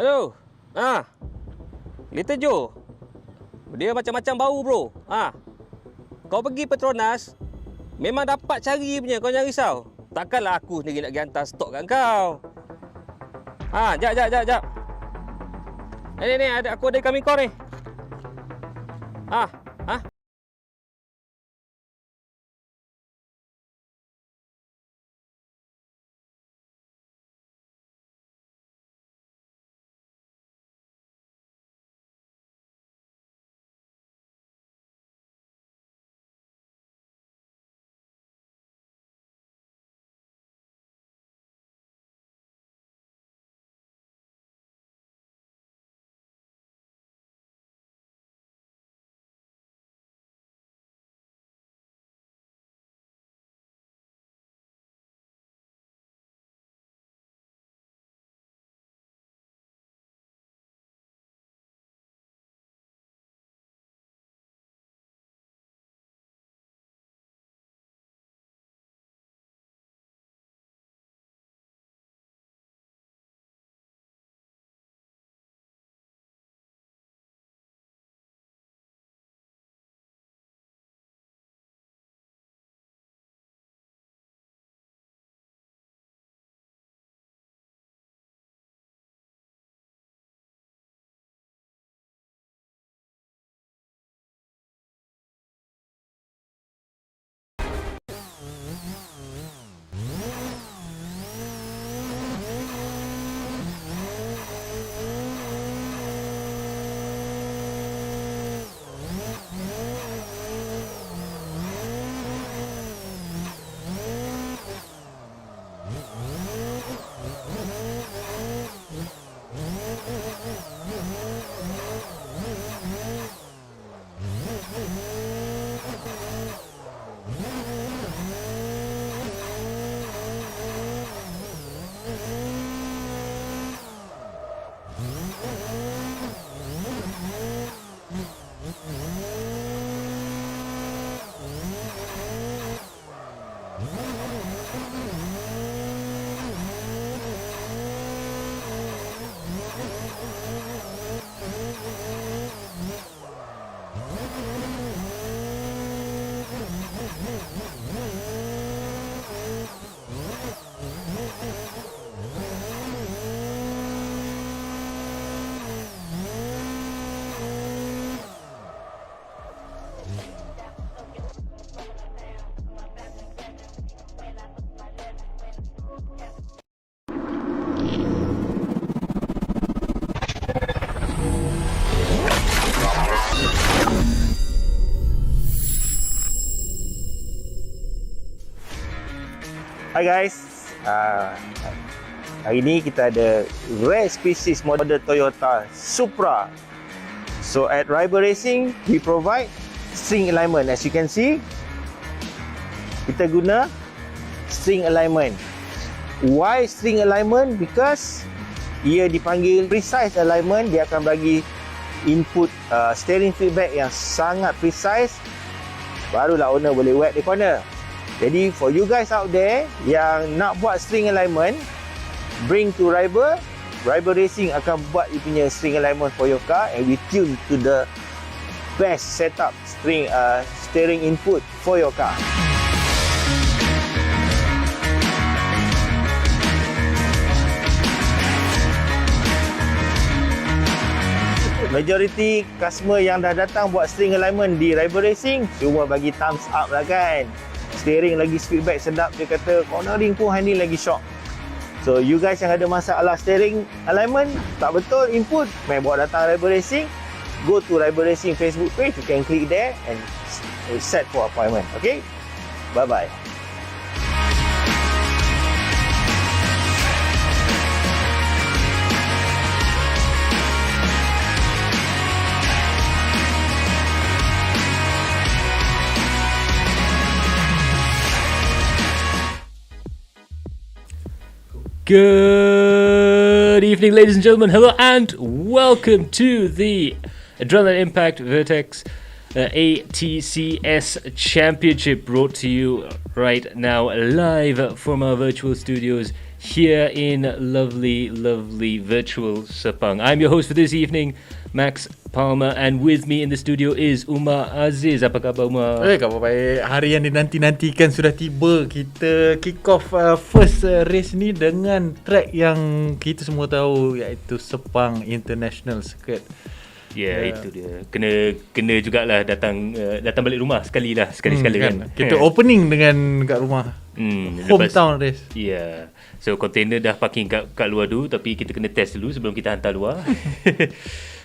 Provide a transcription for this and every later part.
Hello. Little Joe. Dia macam-macam bau bro. Kau pergi Petronas, memang dapat cari punya, kau jangan risau. Takkanlah aku sendiri nak pergi hantar stok kat kau. Jap. Ni, aku ada kami kau ni. Hi guys, hari ni kita ada rare species model Toyota Supra. So at Ryber Racing, we provide string alignment. As you can see, kita guna string alignment. Why string alignment? Because ia dipanggil precise alignment. Dia akan bagi input steering feedback yang sangat precise. Barulah owner boleh wet the corner. Jadi for you guys out there yang nak buat string alignment, bring to Ryber. Ryber Racing akan buat you punya string alignment for your car, and we tune to the best setup steering input for your car. Majority customer yang dah datang buat string alignment di Ryber Racing cuma bagi thumbs up lah kan. Steering lagi feedback sedap, dia kata cornering pun handling lagi shock. So you guys yang ada masalah steering alignment, tak betul input, main bawa datang Ryber Racing. Go to Ryber Racing Facebook page, you can click there and set for appointment. Okay, bye bye. Good evening, ladies and gentlemen. Hello and welcome to the Adrenaline Impact Vertex ATCS Championship, brought to you right now live from our virtual studios here in lovely virtual Sepang. I'm your host for this evening, Max Palmer, and with me in the studio is Umar Aziz. Apa khabar, Umar? Khabar baik. Hari yang dinanti-nantikan sudah tiba. Kita kick off first race ni dengan track yang kita semua tahu, iaitu Sepang International Circuit. Itu dia. Kena jugalah datang balik rumah sekali kan. Kita opening dengan kat rumah. Hometown race. So container dah parking kat luar dulu, tapi kita kena test dulu sebelum kita hantar luar.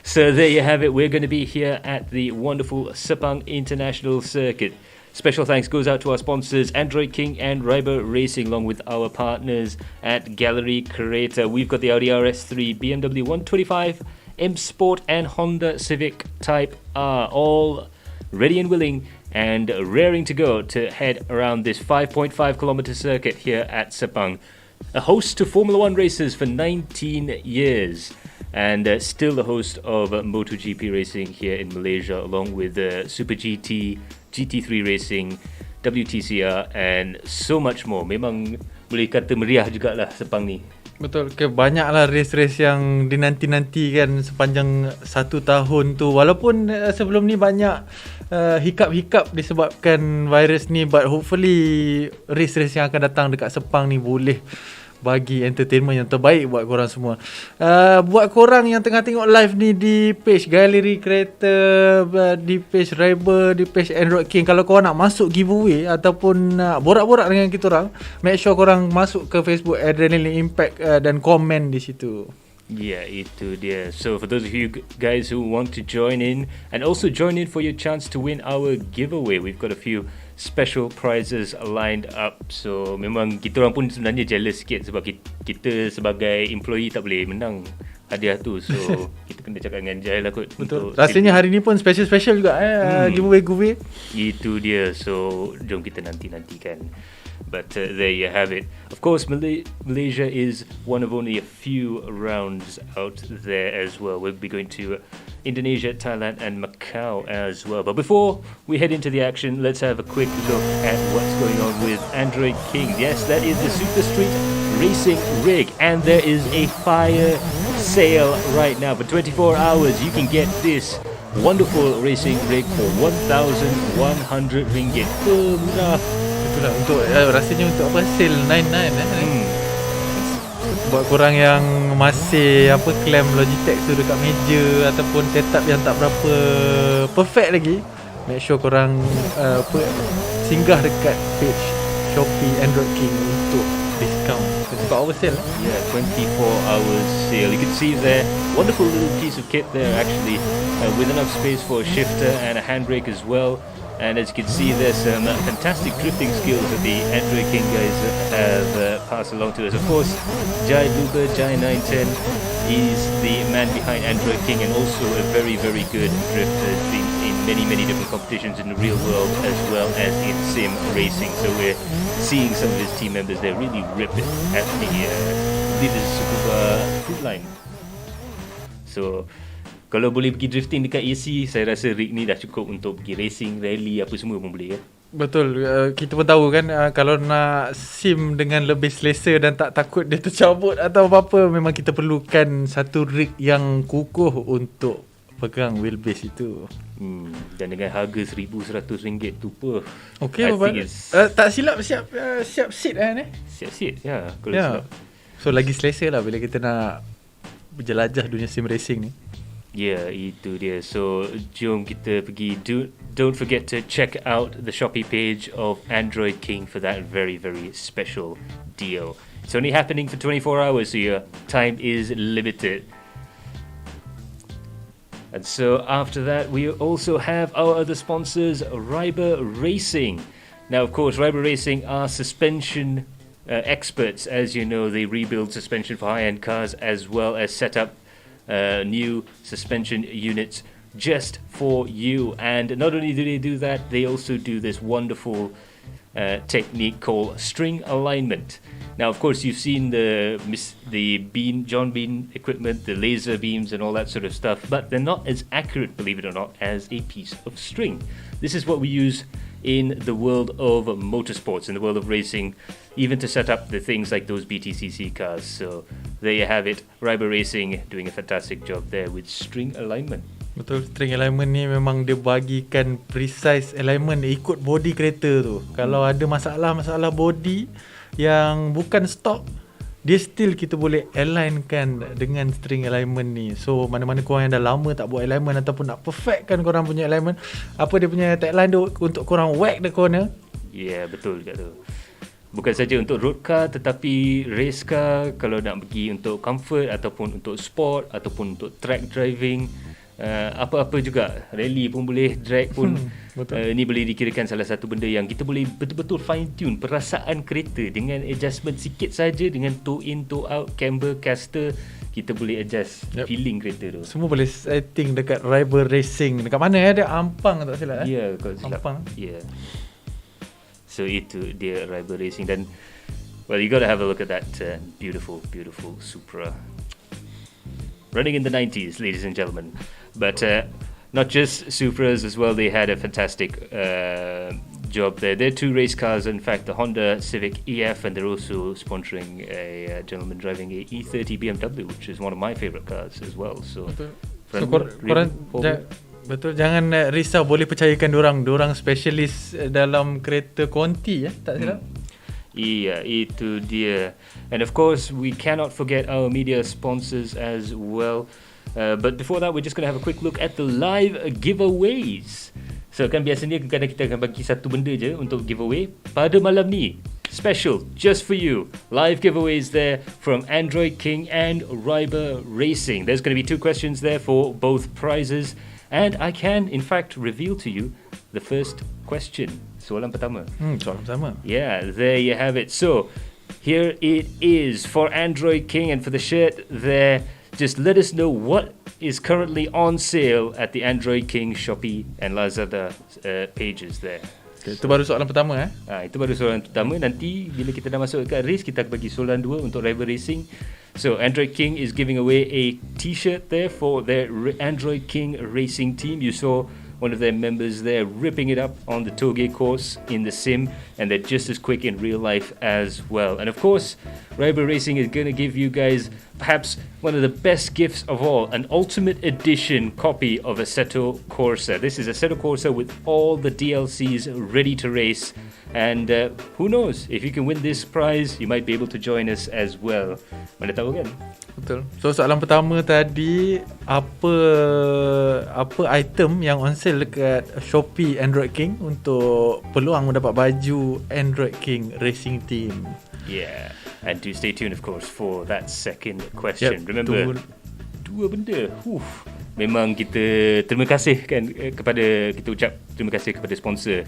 So there you have it. We're going to be here at the wonderful Sepang International Circuit. Special thanks goes out to our sponsors, Android King and Ryber Racing, along with our partners at Galeri Kereta. We've got the Audi RS3, BMW 125, M Sport and Honda Civic Type R, all ready and willing and raring to go to head around this 5.5 kilometer circuit here at Sepang. A host to Formula One races for 19 years and still the host of MotoGP racing here in Malaysia, along with Super GT, GT3 racing, WTCR and so much more. Memang boleh kata meriah jugalah Sepang ni. Betul, banyaklah race-race yang dinanti-nantikan sepanjang satu tahun tu. Walaupun sebelum ni banyak hiccup disebabkan virus ni, but hopefully race-race yang akan datang dekat Sepang ni boleh bagi entertainment yang terbaik buat korang semua. Buat korang yang tengah tengok live ni di page Galeri Kereta, di page Ryber, di page Android King, kalau korang nak masuk giveaway ataupun borak-borak dengan kita orang, make sure korang masuk ke Facebook Adrenaline Impact dan komen di situ. Itu dia. So for those of you guys who want to join in and also join in for your chance to win our giveaway, we've got a few special prizes lined up. So memang kita orang pun sebenarnya jealous sikit sebab kita sebagai employee tak boleh menang hadiah tu. So kita kena cakap dengan Jai lah kot. Betul. Rasanya hari ni pun special juga giveaway. Itu dia. So jom kita nantikan. But there you have it. Of course, Malaysia is one of only a few rounds out there as well. We'll be going to Indonesia, Thailand and Macau as well. But before we head into the action, let's have a quick look at what's going on with Android King. Yes, that is the Super Street Racing rig, and there is a fire sale right now. For 24 hours, you can get this wonderful racing rig for RM1,100. Murah. Itulah untuk rasanya untuk apa, sale 99 buat korang yang masih claim Logitech tu dekat meja ataupun setup yang tak berapa perfect lagi, make sure korang singgah dekat page Shopee Android King untuk discount sebab our sale. 24 hours sale. You can see there, wonderful little piece of kit there actually, with enough space for a shifter and a handbrake as well. And as you can see, there's some fantastic drifting skills that the Android King guys have passed along to us. Of course, Jai Luba, Jai 910, is the man behind Android King and also a very, very good drifter. He's been in many different competitions in the real world as well as in sim racing. So we're seeing some of his team members there really rip it at the leaders Sukuba food line. So kalau boleh pergi drifting dekat AC, saya rasa rig ni dah cukup untuk pergi racing, rally, apa semua pun boleh kan. Betul, kita pun tahu kan, kalau nak sim dengan lebih selesa dan tak takut dia tercabut atau apa-apa, memang kita perlukan satu rig yang kukuh untuk pegang wheelbase itu. Dan dengan harga RM1,100 tu pun okay, tak silap siap seat ni. Siap seat, So lagi selesa lah bila kita nak berjelajah dunia sim racing ni. Itu dia. So jom kita pergi. Don't forget to check out the Shopee page of Android King for that very, very special deal. It's only happening for 24 hours, so your time is limited. And so after that, we also have our other sponsors, Ryber Racing. Now, of course, Ryber Racing are suspension experts. As you know, they rebuild suspension for high-end cars as well as set up new suspension units just for you. And not only do they do that, they also do this wonderful technique called string alignment. Now, of course, you've seen the John Bean equipment, the laser beams and all that sort of stuff, but they're not as accurate, believe it or not, as a piece of string. This is what we use in the world of motorsports, in the world of racing, even to set up the things like those BTCC cars. So there you have it, Ryber Racing doing a fantastic job there with string alignment. Betul, string alignment ni memang dia bagikan precise alignment dia ikut body kereta tu. Kalau ada masalah body yang bukan stock, dia still kita boleh alignkan dengan string alignment ni. So mana-mana korang yang dah lama tak buat alignment ataupun nak perfectkan korang punya alignment, apa dia punya tagline tu, untuk korang whack the corner. Yeah, betul kat tu. Bukan saja untuk road car tetapi race car, kalau nak pergi untuk comfort ataupun untuk sport ataupun untuk track driving, apa-apa juga, rally pun boleh, drag pun ni boleh dikirakan salah satu benda yang kita boleh betul-betul fine tune perasaan kereta dengan adjustment sikit saja, dengan toe in, toe out, camber, caster, kita boleh adjust feeling kereta tu. Semua boleh setting dekat Reiber Racing. Dekat mana ya? Dia Ampang tak silap. Ya, kalau silap. Ampang. Ya. So itu dia Ryber Racing, dan well, you got to have a look at that beautiful Supra running in the 90s, ladies and gentlemen. But not just Supras as well, they had a fantastic job there. They're two race cars, in fact, the Honda Civic EF, and they're also sponsoring a gentleman driving a E30 BMW, which is one of my favorite cars as well. So korang betul, jangan risau, boleh percayakan dorang specialist dalam kereta Conti tak silap. Iya, itu dia. And of course, we cannot forget our media sponsors as well. But before that, we're just going to have a quick look at the live giveaways. So kan biasanya kadang kita akan bagi satu benda je untuk giveaway. Pada malam ni, special, just for you, live giveaways there from Android King and Ryber Racing. There's going to be 2 questions there for both prizes. And I can, in fact, reveal to you the first question. Soalan pertama. Soalan pertama. Yeah, there you have it. So, here it is for Android King, and for the shirt there, just let us know what is currently on sale at the Android King, Shopee and Lazada pages there. Itu baru soalan pertama Itu baru soalan pertama. Nanti bila kita dah masuk dekat race, kita akan bagi soalan 2 untuk Ryber Racing. So Android King is giving away a t-shirt there for their Android King racing team. You saw one of their members there ripping it up on the Toge course in the sim, and they're just as quick in real life as well. And of course, Ryber Racing is going to give you guys perhaps one of the best gifts of all, an ultimate edition copy of Assetto Corsa. This is Assetto Corsa with all the DLCs ready to race. And who knows, if you can win this prize, you might be able to join us as well. Mana tahu kan? Betul. So soalan pertama tadi, apa item yang on sale dekat Shopee Android King untuk peluang mendapat baju Android King Racing Team? Yeah. And do stay tuned, of course, for that second question. Remember, 2 benda. Memang kita terima kasih kan kita ucap terima kasih kepada sponsor.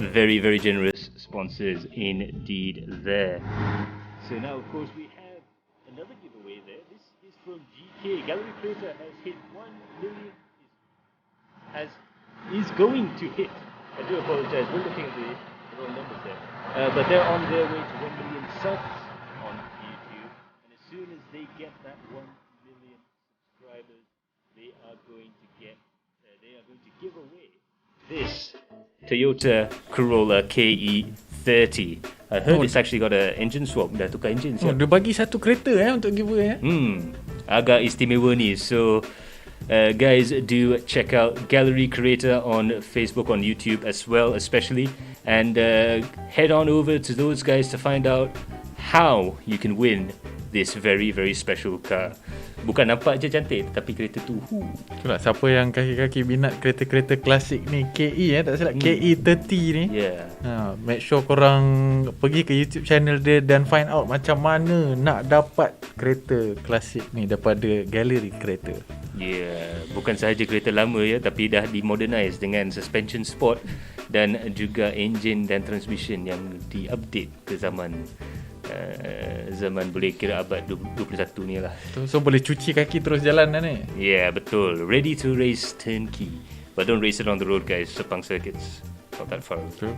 Very, very generous sponsors indeed there. So now, of course, we have another giveaway there. This is from GK. Galeri Kereta has hit 1 million. Is going to hit. I do apologize. We're looking at the wrong numbers there. But they're on their way to 1 million subs on YouTube. And as soon as they get that 1 million subscribers, they are going to give away this Toyota Corolla KE30. I heard it's actually got an engine swap. Dah tukar engine siap. Dia bagi satu kereta untuk giveaway Agak istimewa ni. So guys, do check out Galeri Kereta on Facebook, on YouTube as well, especially, and head on over to those guys to find out how you can win this very, very special car. Bukan nampak je cantik, tapi kereta tu itulah, siapa yang kaki-kaki minat kereta-kereta klasik ni, KE tak silap, KE30 ni, make sure korang pergi ke YouTube channel dia dan find out macam mana nak dapat kereta klasik ni daripada Galeri Kereta. Bukan sahaja kereta lama tapi dah di-modernize dengan suspension sport dan juga engine dan transmission yang di-update ke zaman boleh kira abad 21 ni lah. So boleh cuci kaki terus jalan ni. Betul. Ready to race turnkey. But don't race it on the road, guys. Sepang circuits, not that far. True.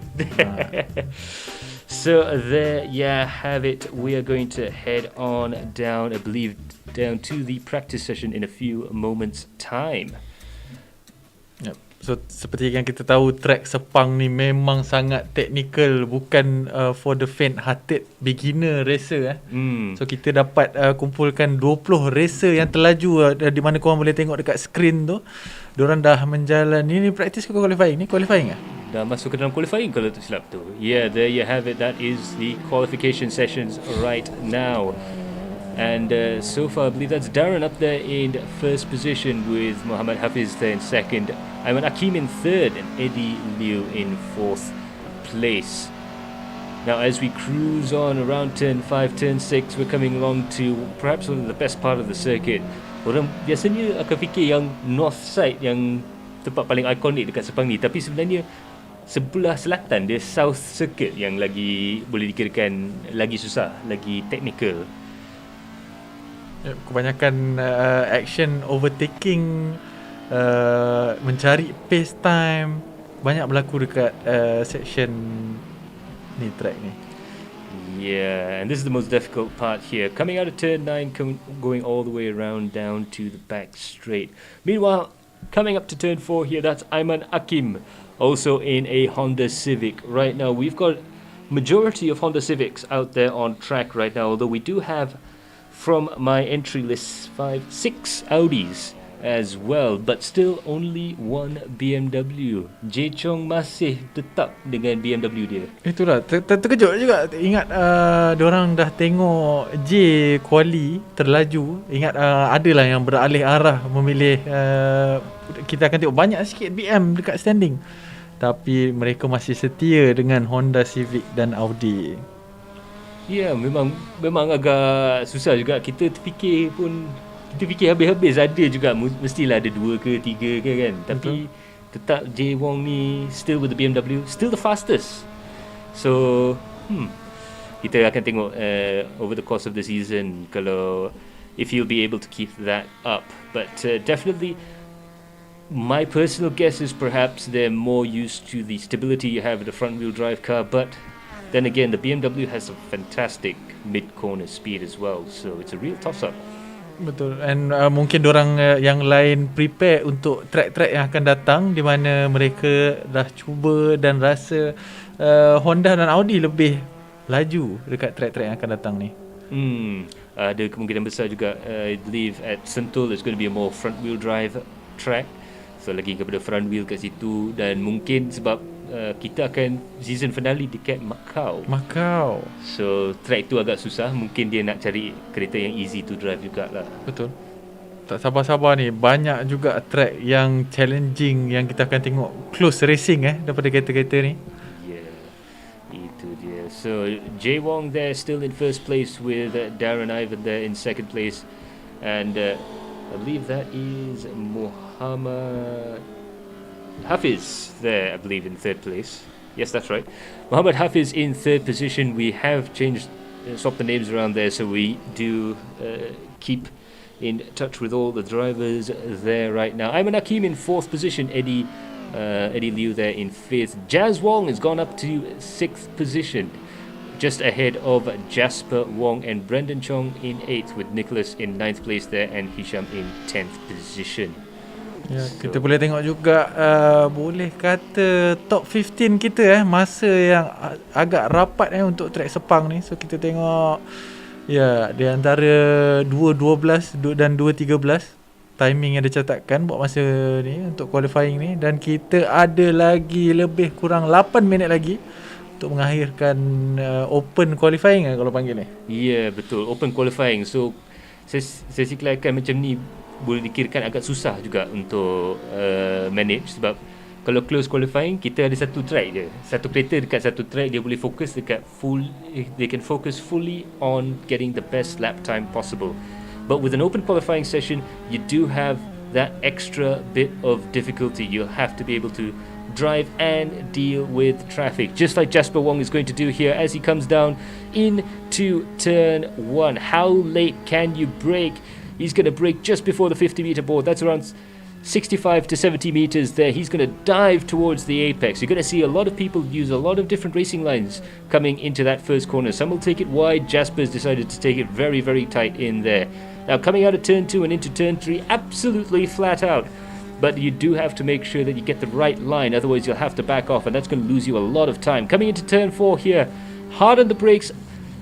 So there you have it. We are going to head on down, I believe, down to the practice session in a few moments' time. Yep. So seperti yang kita tahu, track Sepang ni memang sangat technical, bukan for the faint-hearted beginner racer. So kita dapat kumpulkan 20 racer yang terlaju, di mana korang boleh tengok dekat screen tu. Diorang dah menjalani ni practice ke qualifying? Ni qualifying ke? Dah masuk ke dalam qualifying kalau tak silap tu. Yeah, there you have it. That is the qualification sessions right now. And so far, I believe that's Darren up there in first position with Muhammad Hafiz there in second. Ayman Hakim in third and Eddie Liu in fourth place. Now, as we cruise on around turn 5, turn 6, we're coming along to perhaps one of the best part of the circuit. Orang biasanya akan fikir yang north side, yang tempat paling ikonik dekat Sepang ni. Tapi sebenarnya sebelah selatan dia south circuit yang lagi boleh dikirakan lagi susah, lagi technical. Kebanyakan action overtaking, mencari pace time, banyak berlaku dekat section ni, track ni. Yeah, and this is the most difficult part here. Coming out of turn 9, going all the way around down to the back straight. Meanwhile, coming up to turn 4 here, that's Ayman Hakim, also in a Honda Civic. Right now, we've got majority of Honda Civics out there on track right now, although we do have, from my entry list, 6 Audis as well, but still only one BMW. J Chong masih tetap dengan BMW dia. Itulah, terkejut juga. Ingat diorang dah tengok J quali terlaju. Ingat adalah yang beralih arah memilih, kita akan tengok banyak sikit BM dekat standing, tapi mereka masih setia dengan Honda Civic dan Audi. Ya, memang agak susah juga. Kita fikir habis-habis, ada juga mestilah ada 2 ke 3 ke kan. Tapi tetap J Wong ni still with the BMW, still the fastest. So kita akan tengok over the course of the season if he'll be able to keep that up. But definitely my personal guess is perhaps they're more used to the stability you have with a front wheel drive car, but then again, the BMW has a fantastic mid-corner speed as well, so it's a real toss-up. Betul. And mungkin dorang yang lain prepare untuk track-track yang akan datang, di mana mereka dah cuba dan rasa Honda dan Audi lebih laju dekat track-track yang akan datang ni. Ada kemungkinan besar juga, I believe at Sentul there's going to be a more front-wheel drive track, so lagi kepada front wheel kat situ, dan mungkin sebab kita akan season finale dekat Macau. So track tu agak susah. Mungkin dia nak cari kereta yang easy to drive jugalah. Betul. Tak sabar-sabar ni. Banyak juga track yang challenging yang kita akan tengok close racing daripada kereta-kereta ni. Yeah, itu dia. So J Wong there still in first place with Darren Ivan there in second place, and I believe that is Muhammad Hafiz there, I believe, in third place. Yes, that's right. Muhammad Hafiz in third position. We have swapped the names around there, so we do keep in touch with all the drivers there right now. Ayman Hakim in fourth position. Eddie Liu there in fifth. Jazz Wong has gone up to sixth position, just ahead of Jasper Wong and Brendan Chong in eighth, with Nicholas in ninth place there and Hisham in 10th position. Ya, kita boleh tengok juga boleh kata top 15 kita masa yang agak rapat untuk track Sepang ni. So kita tengok di antara 2.12 dan 2.13 timing yang dicatatkan buat masa ni untuk qualifying ni, dan kita ada lagi lebih kurang 8 minit lagi untuk mengakhirkan open qualifying kalau panggil ni. Ya, betul, open qualifying. So sesi kelayakan macam ni boleh dikirakan agak susah juga untuk manage, sebab kalau close qualifying kita ada satu track je, satu kereta dekat satu track, dia boleh fokus they can focus fully on getting the best lap time possible. But with an open qualifying session, you do have that extra bit of difficulty. You'll have to be able to drive and deal with traffic, just like Jasper Wong is going to do here as he comes down into turn 1. How late can you brake? He's going to brake just before the 50-meter board. That's around 65 to 70 meters there. He's going to dive towards the apex. You're going to see a lot of people use a lot of different racing lines coming into that first corner. Some will take it wide. Jasper's decided to take it very, very tight in there. Now coming out of turn 2 and into turn 3, absolutely flat out. but you do have to make sure that you get the right line, otherwise you'll have to back off, and that's going to lose you a lot of time. Coming into turn 4 here, hard on the brakes,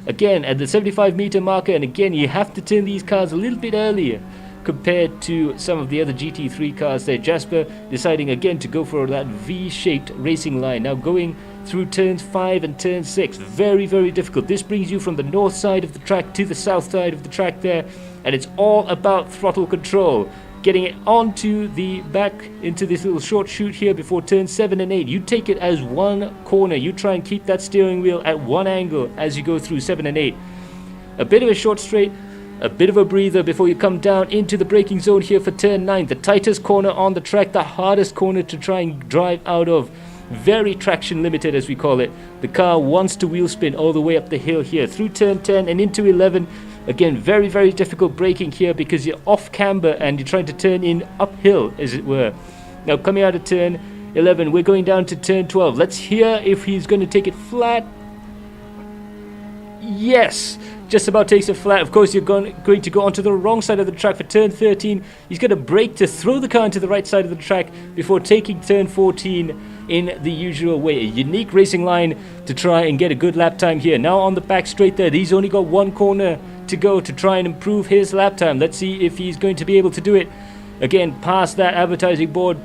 again at the 75 meter marker, and again you have to turn these cars a little bit earlier compared to some of the other GT3 cars there. Jasper deciding again to go for that V-shaped racing line. Now going through turns 5 and turn 6, very, very difficult. This brings you from the north side of the track to the south side of the track there, and it's all about throttle control. Getting it onto the back into this little short chute here before turn 7 and 8. You take it as one corner. You try and keep that steering wheel at one angle as you go through 7 and 8. A bit of a short straight, a bit of a breather before you come down into the braking zone here for turn 9. The tightest corner on the track, the hardest corner to try and drive out of. Very traction limited, as we call it. The car wants to wheel spin all the way up the hill here through turn 10 and into 11. Again, very, very difficult braking here because you're off camber and you're trying to turn in uphill, as it were. Now coming out of turn 11, we're going down to turn 12. Let's hear if he's going to take it flat. Yes, just about takes it flat. Of course, you're going to go onto the wrong side of the track for turn 13. He's going to brake to throw the car into the right side of the track before taking turn 14 in the usual way. A unique racing line to try and get a good lap time here. Now on the back straight there, he's only got one corner to go to try and improve his lap time. Let's see if he's going to be able to do it. Again, past that advertising board,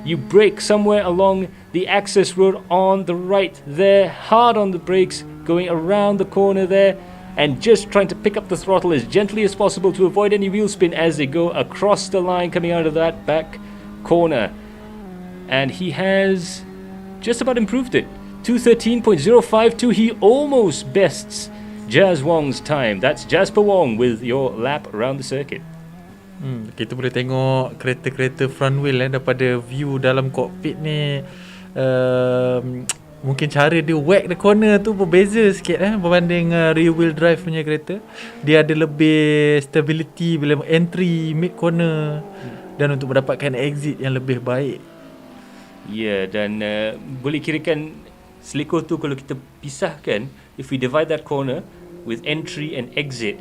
you brake somewhere along the access road on the right there, hard on the brakes, going around the corner there, and just trying to pick up the throttle as gently as possible to avoid any wheel spin as they go across the line coming out of that back corner. And he has just about improved it. 2:13.052, he almost bests Jazz Wong's time. That's Jasper Wong with your lap around the circuit. Kita boleh tengok kereta-kereta front wheel daripada view dalam cockpit ni. Mungkin cara dia whack the corner tu berbeza sikit berbanding rear wheel drive punya kereta. Dia ada lebih stability bila entry mid corner dan untuk mendapatkan exit yang lebih baik. Ya, dan boleh kirakan selekor tu kalau kita pisahkan, if we divide that corner with entry and exit,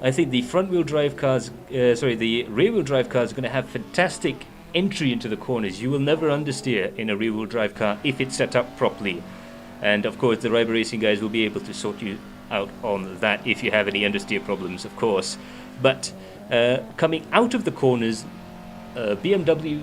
I think the front-wheel drive cars, the rear-wheel drive cars are going to have fantastic entry into the corners. You will never understeer in a rear-wheel drive car if it's set up properly. And of course, the Ryber Racing guys will be able to sort you out on that if you have any understeer problems, of course. But coming out of the corners, BMW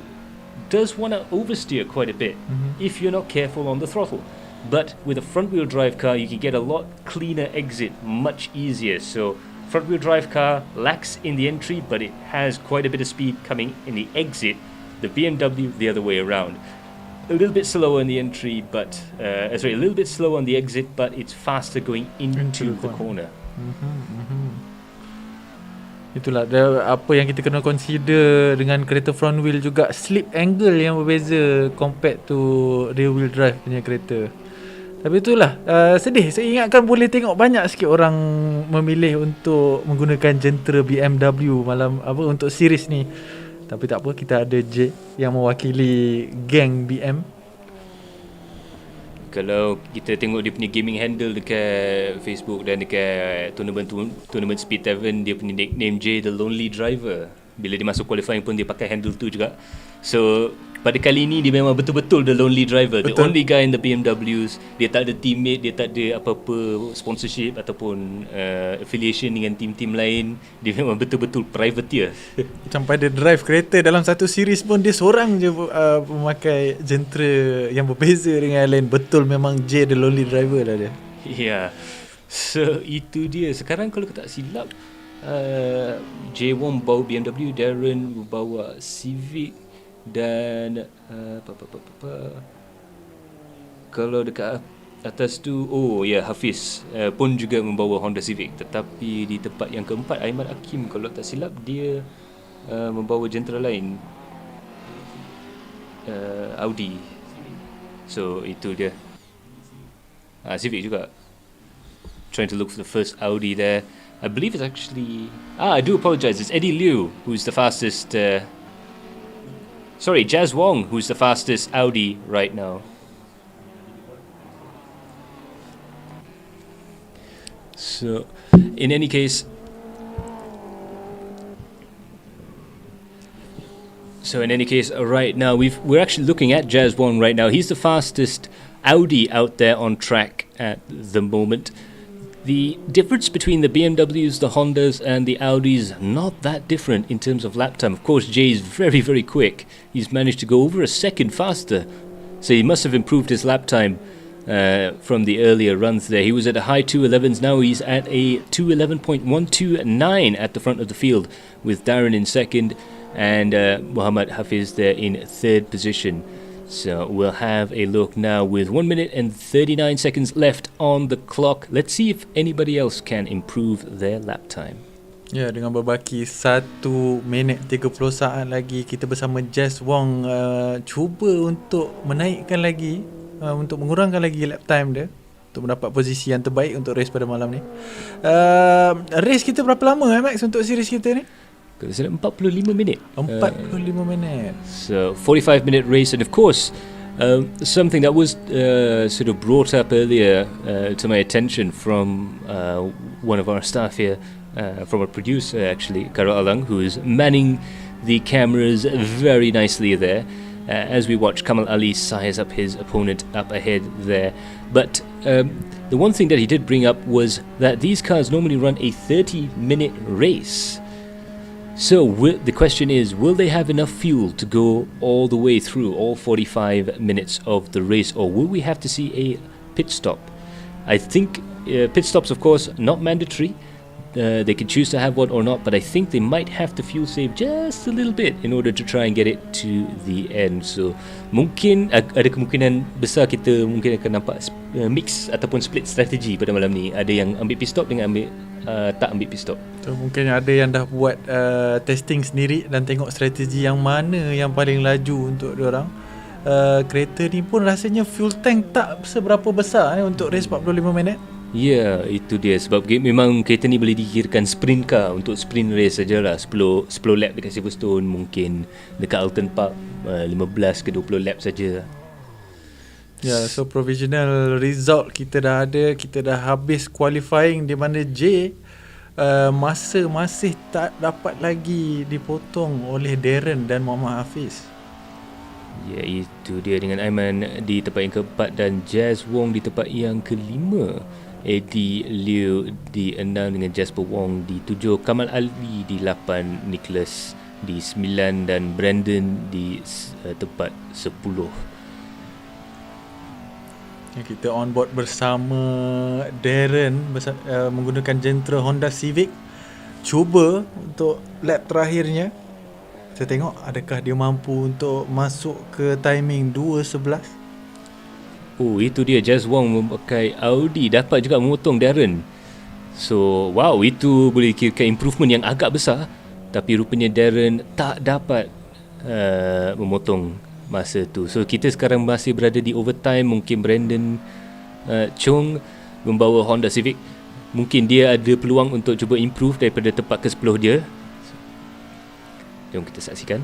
does want to oversteer quite a bit if you're not careful on the throttle. But with a front-wheel drive car, you can get a lot cleaner exit, much easier. So front-wheel drive car lacks in the entry, but it has quite a bit of speed coming in the exit. The BMW, the other way around. A little bit slower in the entry, but a little bit slower on the exit, but it's faster going into the corner. Itulah apa yang kita kena consider dengan kereta front wheel juga, slip angle yang berbeza compared to rear wheel drive punya kereta. Tapi itulah sedih. Saya ingatkan boleh tengok banyak sikit orang memilih untuk menggunakan jentera BMW untuk series ni. Tapi tak apa, kita ada J yang mewakili geng BM. Kalau kita tengok dia punya gaming handle dekat Facebook dan dekat tournament Speed Tavern, dia punya nickname J The Lonely Driver. Bila dia masuk qualifying pun dia pakai handle tu juga. So pada kali ni dia memang betul-betul the lonely driver. Betul. The only guy in the BMWs. Dia tak ada teammate, dia tak ada apa-apa sponsorship ataupun affiliation dengan tim-tim lain. Dia memang betul-betul privateer. Sampai dia drive kereta dalam satu series pun dia seorang je memakai jentera yang berbeza dengan yang lain. Betul, memang J the lonely driver lah dia. Yeah. So itu dia. Sekarang kalau tak silap, J1 bawa BMW, Darren bawa Civic, dan kalau dekat atas tu, Hafiz pun juga membawa Honda Civic. Tetapi di tempat yang keempat, Aiman Hakim, kalau tak silap dia membawa jentera lain, Audi. So itu dia. Civic juga. Trying to look for the first Audi there. I believe it's actually... I do apologize. It's Eddie Liu who's the fastest... Jazz Wong who's the fastest Audi right now. So, in any case... So in any case, right now we're actually looking at Jazz Wong right now. He's the fastest Audi out there on track at the moment. The difference between the BMWs, the Hondas and the Audis not that different in terms of lap time. Of course, Jay is very, very quick. He's managed to go over a second faster. So he must have improved his lap time from the earlier runs there. He was at a high 211s. Now he's at a 211.129 at the front of the field, with Darren in second and Muhammad Hafiz there in third position. So we'll have a look now with 1 minute and 39 seconds left on the clock. Let's see if anybody else can improve their lap time. Ya, dengan berbaki 1 minit 30 saat lagi, kita bersama Jazz Wong cuba untuk menaikkan lagi, untuk mengurangkan lagi lap time dia, untuk mendapat posisi yang terbaik untuk race pada malam ni. Race kita berapa lama Max untuk series kita ni? Kalau saya 45 minit. 45 minit. So 45-minute race, and of course something that was sort of brought up earlier to my attention from one of our staff here, from our producer actually, Karo Alang, who is manning the cameras very nicely there as we watch Kamal Ali size up his opponent up ahead there. But the one thing that he did bring up was that these cars normally run a 30-minute race. So the question is, will they have enough fuel to go all the way through all 45 minutes of the race, or will we have to see a pit stop? I think pit stops, of course, not mandatory. They can choose to have one or not, but I think they might have to fuel save just a little bit in order to try and get it to the end. So mungkin ada kemungkinan besar kita mungkin akan nampak mix ataupun split strategi pada malam ni. Ada yang ambil pit stop dengan tak ambil pit stop. So, mungkin ada yang dah buat testing sendiri dan tengok strategi yang mana yang paling laju untuk diorang. Kereta ni pun rasanya fuel tank tak seberapa besar untuk race 45 minit. Ya, itu dia. Sebab memang kereta ni boleh dikirakan sprint car, untuk sprint race sajalah. 10 lap dekat Silverstone, mungkin dekat Alton Park 15 ke 20 lap saja. Ya, so provisional result kita dah ada. Kita dah habis qualifying, di mana J masa masih tak dapat lagi dipotong oleh Darren dan Muhammad Hafiz. Ya, itu dia, dengan Aiman di tempat yang keempat dan Jazz Wong di tempat yang kelima. Eddie Liu di 6 dengan Jasper Wong di 7, Kamal Ali di 8, Nicholas di 9 dan Brandon di tempat 10. Kita on board bersama Darren menggunakan Gentra Honda Civic. Cuba untuk lap terakhirnya. Saya tengok adakah dia mampu untuk masuk ke timing 2.11. Oh, itu dia, Jazz Wong memakai Audi dapat juga memotong Darren. So, wow, itu boleh kira improvement yang agak besar. Tapi rupanya Darren tak dapat memotong masa tu. So, kita sekarang masih berada di overtime. Mungkin Brandon Chong membawa Honda Civic. Mungkin dia ada peluang untuk cuba improve daripada tempat ke-10 dia. Jom kita saksikan.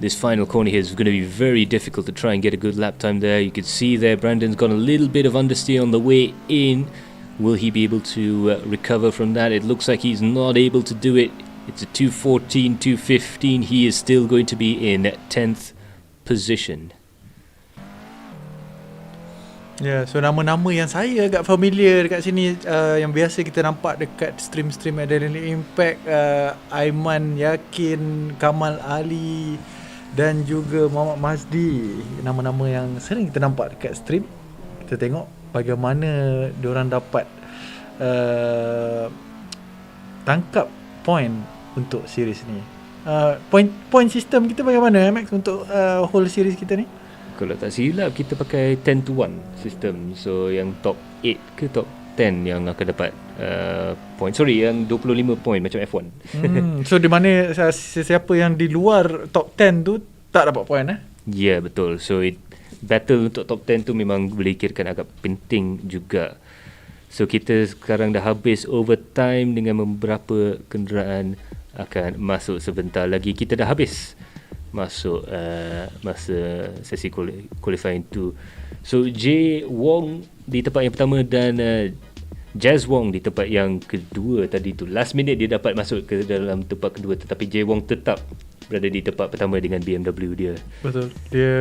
This final corner here is going to be very difficult to try and get a good lap time there. You can see there Brandon's got a little bit of understeer on the way in. Will he be able to recover from that? It looks like he's not able to do it. It's a 2:14, 2:15. He is still going to be in 10th position. Ya, so nama-nama yang saya agak familiar dekat sini, yang biasa kita nampak dekat stream-stream Adrenaline Impact, Aiman Yakin, Kamal Ali dan juga Muhammad Mazdi. Nama-nama yang sering kita nampak dekat stream. Kita tengok bagaimana diorang dapat tangkap point untuk series ni. Point system kita bagaimana Max untuk whole series kita ni? Kalau tak silap kita pakai 10-1 system. So yang top 8 ke top 10 yang akan dapat point. Sorry, yang 25 point macam F1. So di mana sesiapa yang di luar top 10 tu tak dapat point Ya, betul. So battle untuk top 10 tu memang boleh kirakan agak penting juga. So kita sekarang dah habis overtime dengan beberapa kenderaan akan masuk sebentar lagi. Kita dah habis masuk masa sesi qualifying tu. So J Wong di tempat yang pertama dan Jazz Wong di tempat yang kedua tadi tu. Last minute dia dapat masuk ke dalam tempat kedua, tetapi Jay Wong tetap berada di tempat pertama dengan BMW dia. Betul. Dia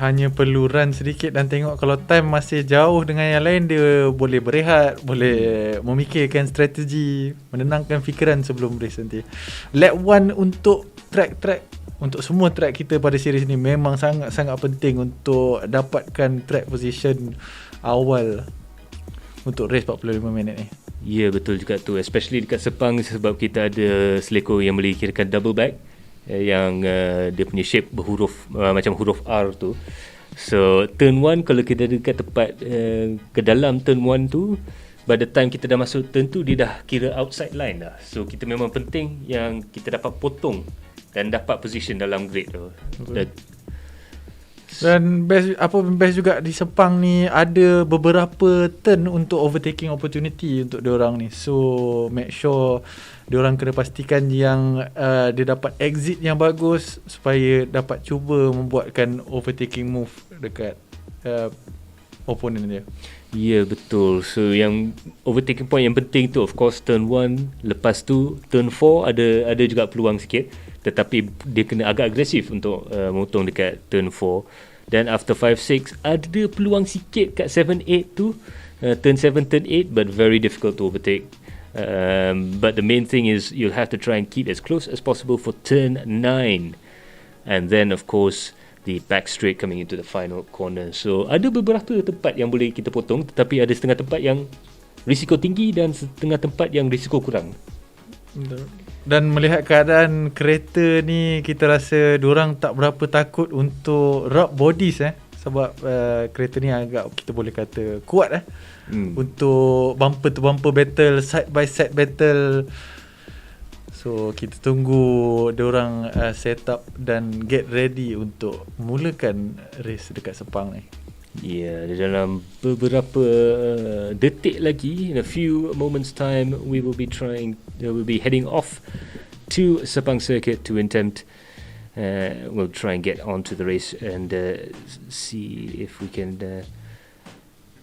hanya perlu run sedikit dan tengok kalau time masih jauh dengan yang lain, dia boleh berehat, boleh memikirkan strategi, menenangkan fikiran sebelum race nanti. Lap 1 untuk track untuk semua track kita pada series ni memang sangat-sangat penting untuk dapatkan track position awal untuk race 45 minit ni. Ya, betul juga tu, especially dekat Sepang sebab kita ada selekor yang boleh kirakan double back yang dia punya shape berhuruf macam huruf R tu. So turn 1 kalau kita dekat tepat ke dalam turn 1 tu, by the time kita dah masuk turn tu dia dah kira outside line dah. So kita memang penting yang kita dapat potong dan dapat position dalam grid tu. Dan best juga di Sepang ni ada beberapa turn untuk overtaking opportunity untuk diorang ni. So make sure diorang kena pastikan yang dia dapat exit yang bagus supaya dapat cuba membuatkan overtaking move dekat opponent dia. Ya, betul. So yang overtaking point yang penting tu of course turn 1, lepas tu turn 4 ada juga peluang sikit, tetapi dia kena agak agresif untuk motong dekat turn 4. Dan after 5, 6 ada peluang sikit kat 7, 8 tu, turn 7, turn 8, but very difficult to overtake. But the main thing is you'll have to try and keep as close as possible for turn 9, and then of course the back straight coming into the final corner. So ada beberapa tempat yang boleh kita potong, tetapi ada setengah tempat yang risiko tinggi dan setengah tempat yang risiko kurang. Dan melihat keadaan kereta ni, kita rasa diorang tak berapa takut untuk rub bodies sebab kereta ni agak kita boleh kata kuat untuk bumper to bumper battle, side by side battle. So kita tunggu diorang set up dan get ready untuk mulakan race dekat Sepang ni. Ya, dalam beberapa detik lagi, in a few moments time, we will be heading off to Sepang Circuit to attempt. We'll try and get onto the race and see if we can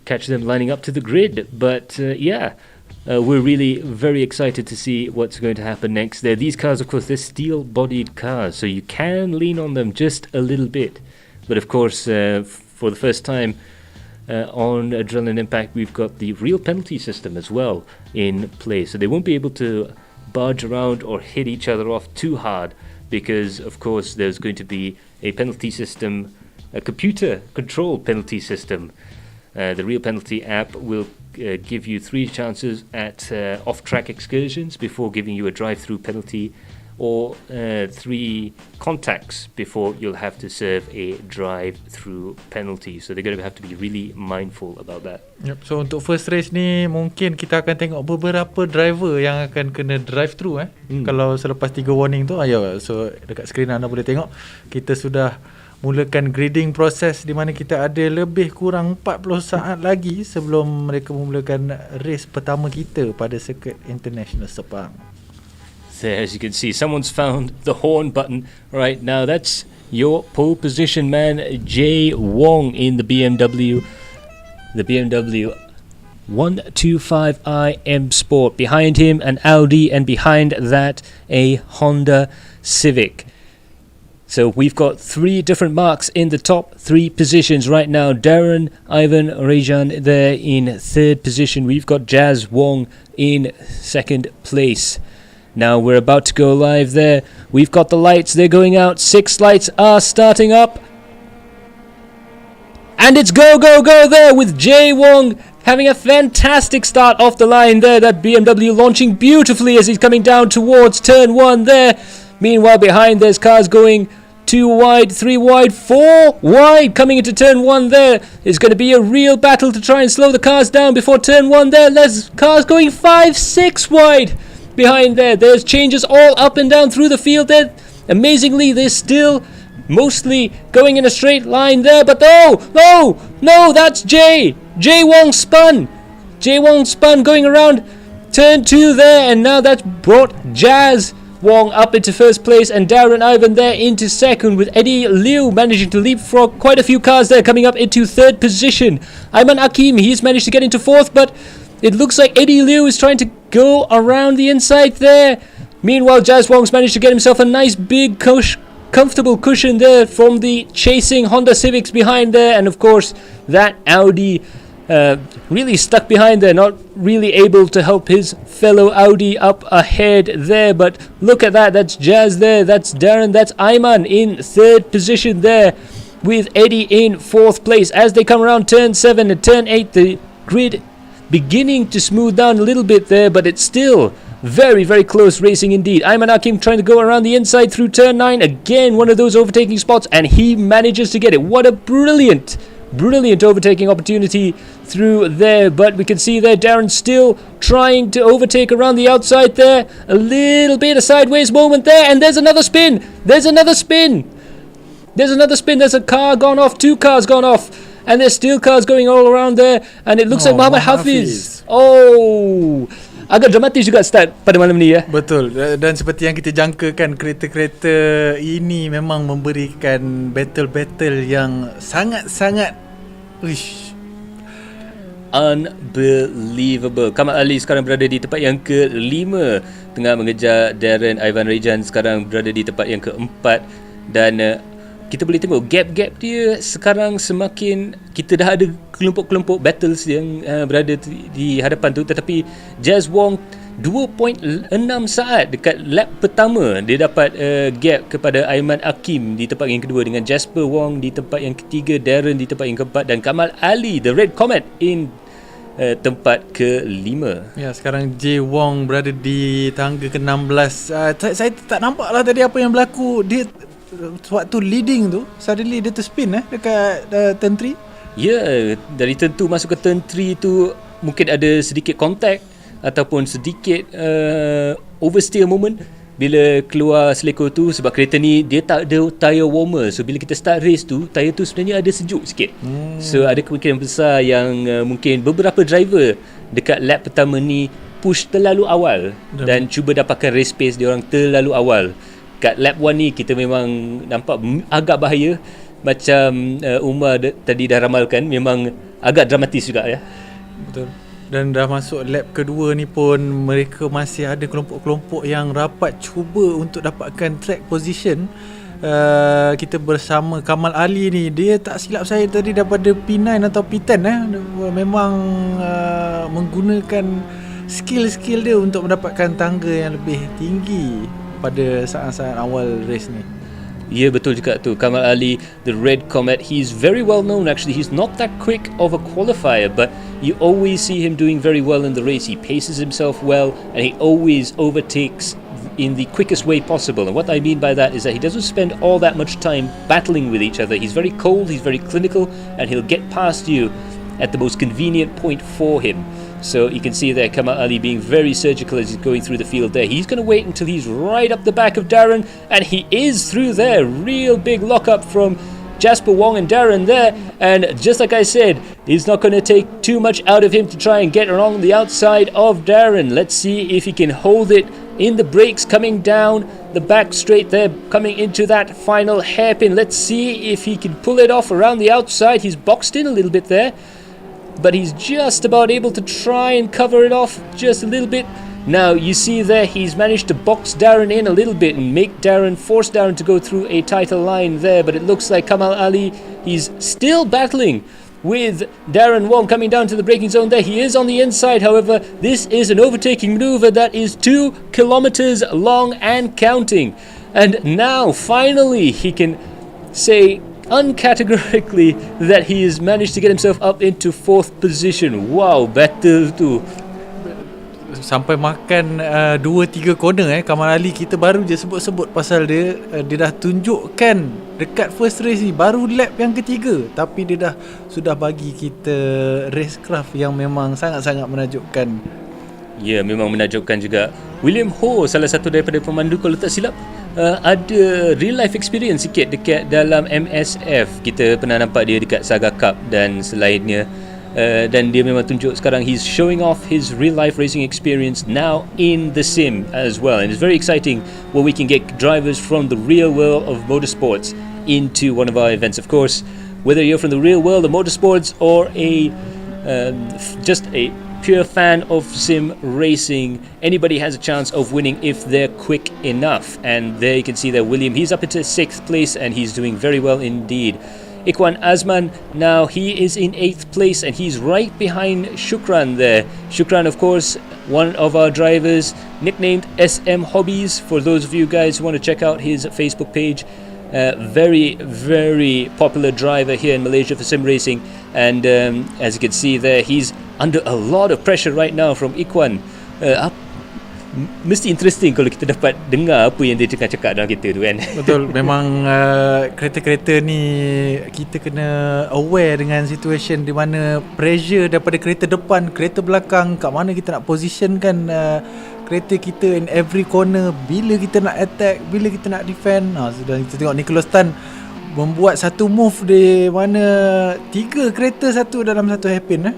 catch them lining up to the grid. But we're really very excited to see what's going to happen next. These cars, of course, they're steel-bodied cars, so you can lean on them just a little bit. But of course, for the first time on Adrenaline Impact, we've got the real penalty system as well in place. So they won't be able to barge around or hit each other off too hard because, of course, there's going to be a penalty system, a computer-controlled penalty system. The real penalty app will give you 3 chances at off-track excursions before giving you a drive-through penalty, or 3 contacts before you'll have to serve a drive-through penalty. So they're going to have to be really mindful about that. Yep. So untuk first race ni mungkin kita akan tengok beberapa driver yang akan kena drive-through Kalau selepas 3 warning tu, so dekat skrin anda boleh tengok kita sudah mulakan grading proses di mana kita ada lebih kurang 40 saat lagi sebelum mereka memulakan race pertama kita pada Circuit International Sepang. There, as you can see, someone's found the horn button right now. That's your pole position man, Jay Wong, in the BMW 125i M Sport. Behind him, an Audi, and behind that, a Honda Civic. So we've got 3 different marks in the top 3 positions right now. Darren, Ivan, Rejan there in 3rd position. We've got Jazz Wong in 2nd place. Now we're about to go live there. We've got the lights, they're going out. 6 lights are starting up. And it's go, go, go there with Jay Wong having a fantastic start off the line there. That BMW launching beautifully as he's coming down towards turn 1 there. Meanwhile behind there's cars going 2 wide, 3 wide, 4 wide coming into turn 1 there. It's going to be a real battle to try and slow the cars down before turn 1 there. There's cars going 5, 6 wide. Behind there, there's changes all up and down through the field there. Amazingly, they're still mostly going in a straight line there, but no, that's Jay Wong spun going around turn 2 there, and now that's brought Jazz Wong up into 1st place and Darren Ivan there into 2nd, with Eddie Liu managing to leapfrog quite a few cars there, coming up into 3rd position. Ayman Akim, he's managed to get into 4th, but It looks like Eddie Liu is trying to go around the inside there. Meanwhile, Jazz Wong's managed to get himself a nice big comfortable cushion there from the chasing Honda Civics behind there. And of course, that Audi really stuck behind there, not really able to help his fellow Audi up ahead there. But look at that, that's Jazz there, that's Darren, that's Ayman in third position there, with Eddie in fourth place. As they come around turn 7 and turn 8, the grid beginning to smooth down a little bit there, but it's still very, very close racing indeed. Ayman Hakim trying to go around the inside through turn 9. Again, one of those overtaking spots, and he manages to get it. What a brilliant overtaking opportunity through there. But we can see there Darren still trying to overtake around the outside there. A little bit of sideways moment there, and there's another spin. There's a car gone off, 2 cars gone off, and there's still cars going all around there, and it looks like Muhammad Hafiz. Agak dramatis juga start pada malam ni ya. Betul, dan seperti yang kita jangkakan, kereta-kereta ini memang memberikan battle-battle yang sangat-sangat unbelievable. Kamal Ali sekarang berada di tempat yang ke-5, tengah mengejar Darren Ivan Rejan sekarang berada di tempat yang ke-4, dan kita boleh tengok gap-gap dia sekarang semakin, kita dah ada kelompok-kelompok battles yang berada di hadapan tu, tetapi Jazz Wong 2.6 saat dekat lap pertama dia dapat gap kepada Ayman Hakim di tempat yang kedua, dengan Jasper Wong di tempat yang ketiga, Darren di tempat yang keempat, dan Kamal Ali the Red Comet in tempat ke-5. Ya, sekarang J Wong berada di tangga ke-16. Saya tak nampak lah tadi apa yang berlaku. Dia waktu leading tu suddenly dia terspin dekat turn 3. Ya, dari turn 2 masuk ke turn 3 tu mungkin ada sedikit contact ataupun sedikit oversteer moment bila keluar selekor tu, sebab kereta ni dia tak ada tire warmer. So bila kita start race tu, tire tu sebenarnya ada sejuk sikit. So ada kemungkinan besar yang mungkin beberapa driver dekat lap pertama ni push terlalu awal dan cuba dapatkan race pace dia orang terlalu awal. Kat lap 1 ni kita memang nampak agak bahaya. Macam Umar tadi dah ramalkan, memang agak dramatis juga ya. Betul. Dan dah masuk lap kedua ni pun mereka masih ada kelompok-kelompok yang rapat cuba untuk dapatkan track position. Kita bersama Kamal Ali ni, dia tak silap saya tadi daripada P9 atau P10 memang menggunakan skill-skill dia untuk mendapatkan tangga yang lebih tinggi pada saat-saat awal race ni. Ya, betul juga tu. Kamal Ali, the Red Comet, he's very well known actually. He's not that quick of a qualifier, but you always see him doing very well in the race. He paces himself well and he always overtakes in the quickest way possible. And what I mean by that is that he doesn't spend all that much time battling with each other. He's very cold, he's very clinical, and he'll get past you at the most convenient point for him. So you can see there Kamal Ali being very surgical as he's going through the field there. He's going to wait until he's right up the back of Darren, and he is through there. Real big lockup from Jasper Wong and Darren there, and just like I said, it's not going to take too much out of him to try and get along the outside of Darren. Let's see if he can hold it in the brakes coming down the back straight there, coming into that final hairpin. Let's see if he can pull it off around the outside. He's boxed in a little bit there, but he's just about able to try and cover it off just a little bit. Now you see there he's managed to box Darren in a little bit and force Darren to go through a tighter line there, but it looks like Kamal Ali, he's still battling with Darren Wong coming down to the braking zone there. He is on the inside, however. This is an overtaking maneuver that is 2 kilometers long and counting, and now finally he can say uncategorically that he has managed to get himself up into 4th position. Wow, battle tu sampai makan 2-3 corner Kamal Ali kita baru je sebut-sebut pasal dia. Dia dah tunjukkan dekat first race ni, baru lap yang ketiga, tapi dia sudah bagi kita racecraft yang memang sangat-sangat menakjubkan. Ya, memang menakjubkan juga. William Ho, salah satu daripada pemandu, kalau tak silap ada real life experience sikit dekat dalam MSF. Kita pernah nampak dia dekat Saga Cup dan selainnya, dan dia memang tunjuk sekarang he's showing off his real life racing experience now in the sim as well, and it's very exciting when we can get drivers from the real world of motorsports into one of our events. Of course, whether you're from the real world of motorsports or just a pure fan of sim racing, anybody has a chance of winning if they're quick enough. And there you can see that William, he's up into 6th place and he's doing very well indeed. Ikwan Azman, now he is in 8th place and he's right behind Shukran there. Shukran, of course, one of our drivers, nicknamed SM Hobbies, for those of you guys who want to check out his Facebook page. Very, very popular driver here in Malaysia for sim racing. And as you can see there, he's under a lot of pressure right now from Ikwan. Mesti interesting kalau kita dapat dengar apa yang dia cakap dalam kereta tu kan. Betul, memang kereta-kereta ni kita kena aware dengan situation di mana pressure daripada kereta depan, kereta belakang, kat mana kita nak positionkan kereta kita in every corner, bila kita nak attack, bila kita nak defend. Sudah kita tengok Nicholas Tan membuat satu move di mana 3 kereta satu dalam satu hairpin.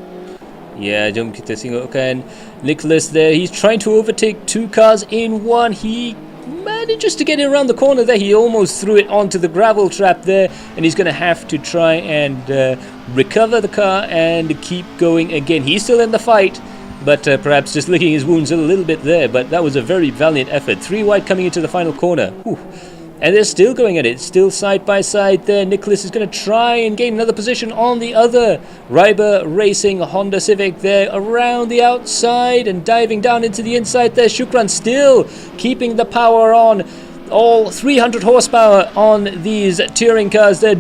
Yeah, jom kita tengokkan Nicholas there. He's trying to overtake 2 cars in one. He manages to get it around the corner there. He almost threw it onto the gravel trap there, and he's going to have to try and recover the car and keep going again. He's still in the fight, but perhaps just licking his wounds a little bit there. But that was a very valiant effort. 3 wide coming into the final corner. Whew. And they're still going at it, still side by side there. Nicholas is going to try and gain another position on the other Ryber Racing Honda Civic there around the outside and diving down into the inside there. Shukran still keeping the power on. All 300 horsepower on these touring cars. They're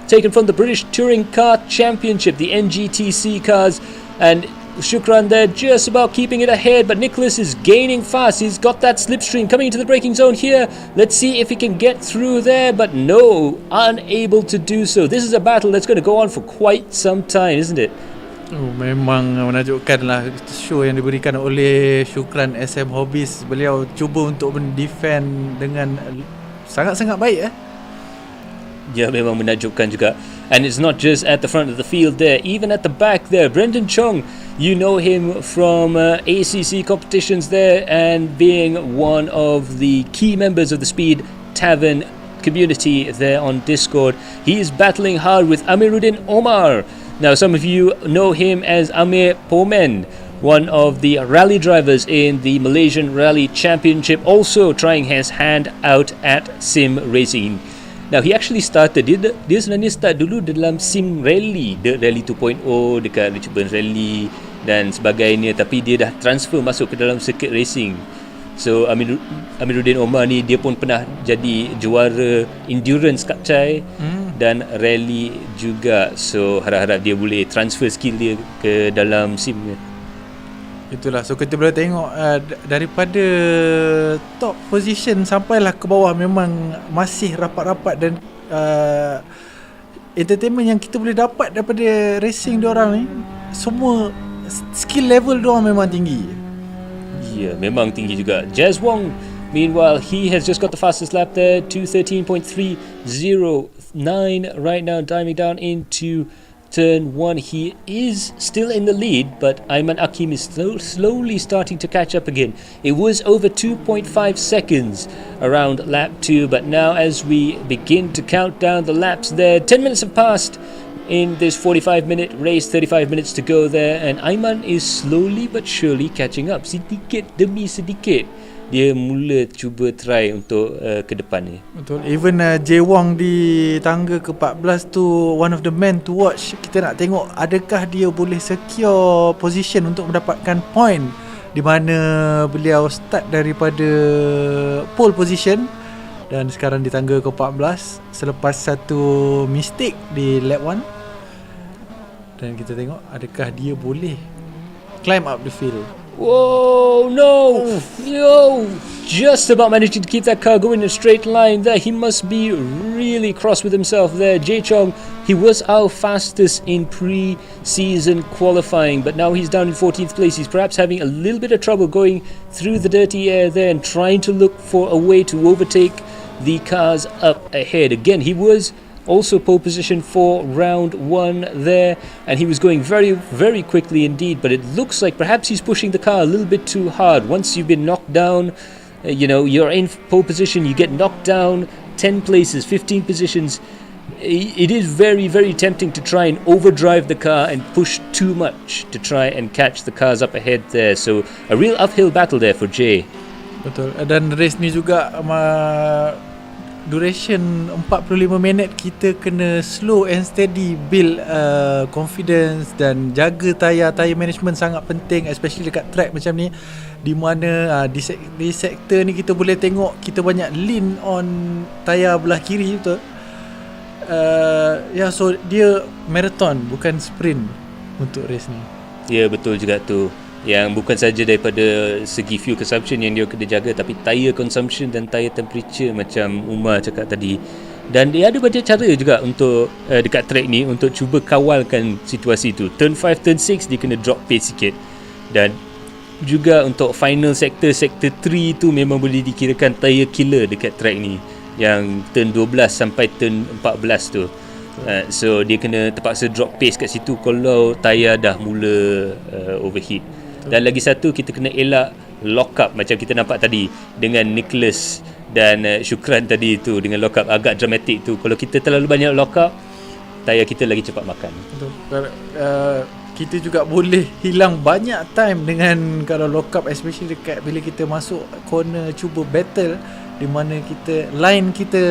taken from the British Touring Car Championship, the NGTC cars. And Shukran there just about keeping it ahead, but Nicholas is gaining fast. He's got that slipstream coming into the braking zone here. Let's see if he can get through there, but no, unable to do so. This is a battle that's going to go on for quite some time, isn't it? Memang menakjubkanlah show yang diberikan oleh Shukran SM Hobbies. Beliau cuba untuk mendefend dengan sangat-sangat baik. Ya, memang menakjubkan juga. And it's not just at the front of the field there, even at the back there. Brendan Chong, you know him from ACC competitions there and being one of the key members of the Speed Tavern community there on Discord. He is battling hard with Amiruddin Omar. Now, some of you know him as Amir Pomen, one of the rally drivers in the Malaysian Rally Championship, also trying his hand out at sim racing. Now, he actually started, dia sebenarnya start dulu dalam sim rally, The Rally 2.0 dekat Richmond Rally dan sebagainya, tapi dia dah transfer masuk ke dalam circuit racing. So Amiruddin Omar ni dia pun pernah jadi juara endurance Kapcai dan rally juga. So harap-harap dia boleh transfer skill dia ke dalam sim. Itulah, so kita boleh tengok daripada top position sampailah ke bawah memang masih rapat-rapat dan entertainment yang kita boleh dapat daripada racing diorang ni, semua skill level diorang memang tinggi. Ya, memang tinggi juga. Jazz Wong, meanwhile, he has just got the fastest lap there, 2:13.309 right now, diving down into turn 1. He is still in the lead, but Aiman Akim is slowly starting to catch up again. It was over 2.5 seconds around lap 2, but now as we begin to count down the laps there, 10 minutes have passed in this 45-minute race, 35 minutes to go there, and Aiman is slowly but surely catching up. Sedikit demi sedikit dia mula cuba try untuk ke depan ni. Betul. Even J Wong di tangga ke-14 tu one of the men to watch. Kita nak tengok adakah dia boleh secure position untuk mendapatkan point, di mana beliau start daripada pole position dan sekarang di tangga ke-14 selepas satu mistake di lap 1. Dan kita tengok adakah dia boleh climb up the field. Whoa, no, no, just about managing to keep that car going in a straight line there. He must be really cross with himself there. Jae Chong, he was our fastest in pre-season qualifying, but now he's down in 14th place. He's perhaps having a little bit of trouble going through the dirty air there and trying to look for a way to overtake the cars up ahead. Again, he was also pole position for round 1 there, and he was going very, very quickly indeed, but it looks like perhaps he's pushing the car a little bit too hard. Once you've been knocked down, you're in pole position, you get knocked down 10 places, 15 positions, it is very, very tempting to try and overdrive the car and push too much to try and catch the cars up ahead there. So a real uphill battle there for Jay. Betul. Dan race ni juga duration 45 minit, kita kena slow and steady build confidence dan jaga tayar management sangat penting, especially dekat track macam ni, di mana di sektor ni kita boleh tengok kita banyak lean on tayar belah kiri, betul. So dia marathon bukan sprint untuk race ni. Ya, betul juga tu. Yang bukan saja daripada segi fuel consumption yang dia kena jaga, tapi tire consumption dan tire temperature macam Umar cakap tadi. Dan dia ada banyak cara juga untuk dekat track ni untuk cuba kawalkan situasi tu. Turn 5, turn 6 dia kena drop pace sikit. Dan juga untuk final sector 3 tu memang boleh dikirakan tire killer dekat track ni, yang turn 12 sampai turn 14 tu. So dia kena terpaksa drop pace kat situ kalau tayar dah mula overheat. Dan lagi satu, kita kena elak lock up macam kita nampak tadi dengan Nicholas dan Syukran tadi tu, dengan lock up agak dramatik tu. Kalau kita terlalu banyak lock up, tayar kita lagi cepat makan. Betul. Kita juga boleh hilang banyak time dengan kalau lock up, especially dekat bila kita masuk corner cuba battle, di mana line kita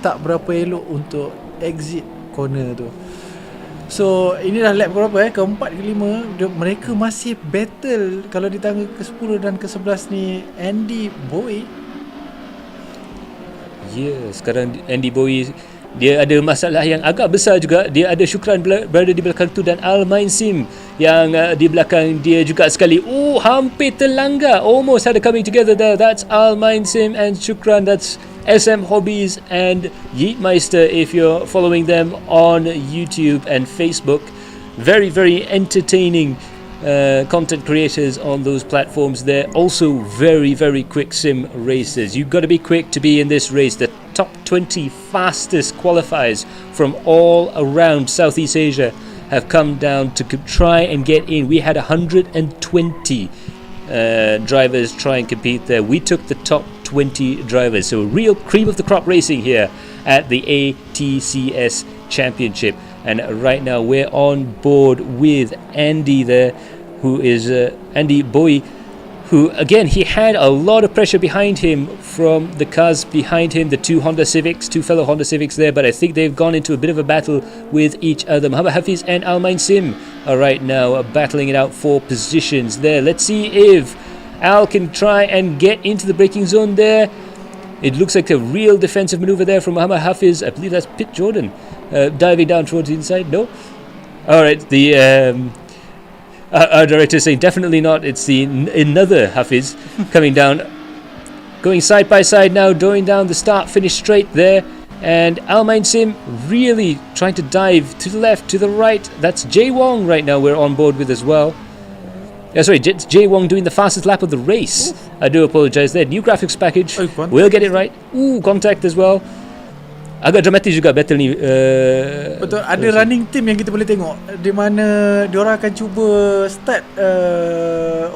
tak berapa elok untuk exit corner tu. So inilah lap berapa keempat ke lima, mereka masih battle. Kalau di tangga ke-10 dan ke-11 ni Andy Boy. Sekarang Andy Boy dia ada masalah yang agak besar juga. Dia ada Syukran berada di belakang tu dan Al-Main Sim yang di belakang dia juga sekali. Hampir terlanggar. Almost had a coming together there. That's Al-Main Sim and Syukran. That's SM Hobbies and Yeetmeister if you're following them on YouTube and Facebook. Very, very entertaining content creators on those platforms. They're also very, very quick sim racers. You've got to be quick to be in this race. The top 20 fastest qualifiers from all around Southeast Asia have come down to try and get in. We had 120 drivers try and compete there. We took the top 20 drivers. So real cream of the crop racing here at the ATCS Championship. And right now we're on board with Andy there, who is Andy Boy, who again, he had a lot of pressure behind him from the cars behind him, the two fellow Honda Civics there, but I think they've gone into a bit of a battle with each other. Muhammad Hafiz and Al-Main Sim are right now battling it out for positions there. Let's see if Al can try and get into the braking zone there. It looks like a real defensive maneuver there from Muhammad Hafiz. I believe that's Pit Jordan diving down towards the inside. No? Alright, our director is saying definitely not. It's another Hafiz coming down, going side by side now, going down the start-finish straight there. And Al-Main Sim really trying to dive to the left, to the right. That's Jay Wong right now we're on board with as well. It's Jay Wong doing the fastest lap of the race. I do apologise there. New graphics package. We'll get it right. Contact as well. Agak dramatis juga battle ni. Betul, ada running team yang kita boleh tengok, di mana diorang akan cuba start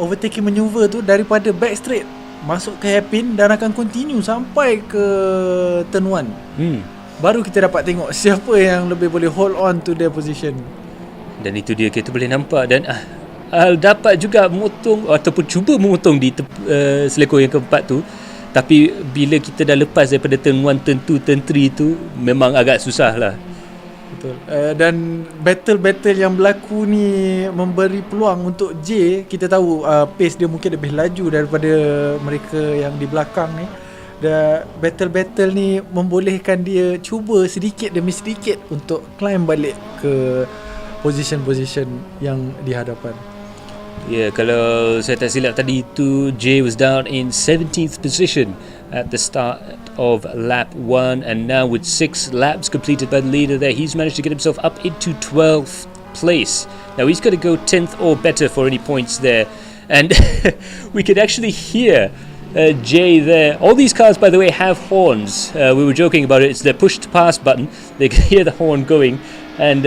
overtaking maneuver tu daripada back straight masuk ke hairpin dan akan continue sampai ke turn 1. Baru kita dapat tengok siapa yang lebih boleh hold on to their position. Dan itu dia, kita boleh nampak. Dan dapat juga memotong ataupun cuba memotong di selekor yang keempat tu. Tapi bila kita dah lepas daripada turn 1, turn 2, turn 3 tu, memang agak susah lah. Betul. Dan battle-battle yang berlaku ni memberi peluang untuk J. Kita tahu pace dia mungkin lebih laju daripada mereka yang di belakang ni. Dan battle-battle ni membolehkan dia cuba sedikit demi sedikit untuk climb balik ke position-position yang di hadapan. Kalau saya tak silap tadi tu, Jay was down in 17th position at the start of lap 1, and now with 6 laps completed by the leader there, he's managed to get himself up into 12th place. Now he's got to go 10th or better for any points there. And we could actually hear Jay there. All these cars, by the way, have horns. We were joking about it. It's the push to pass button. They can hear the horn going. And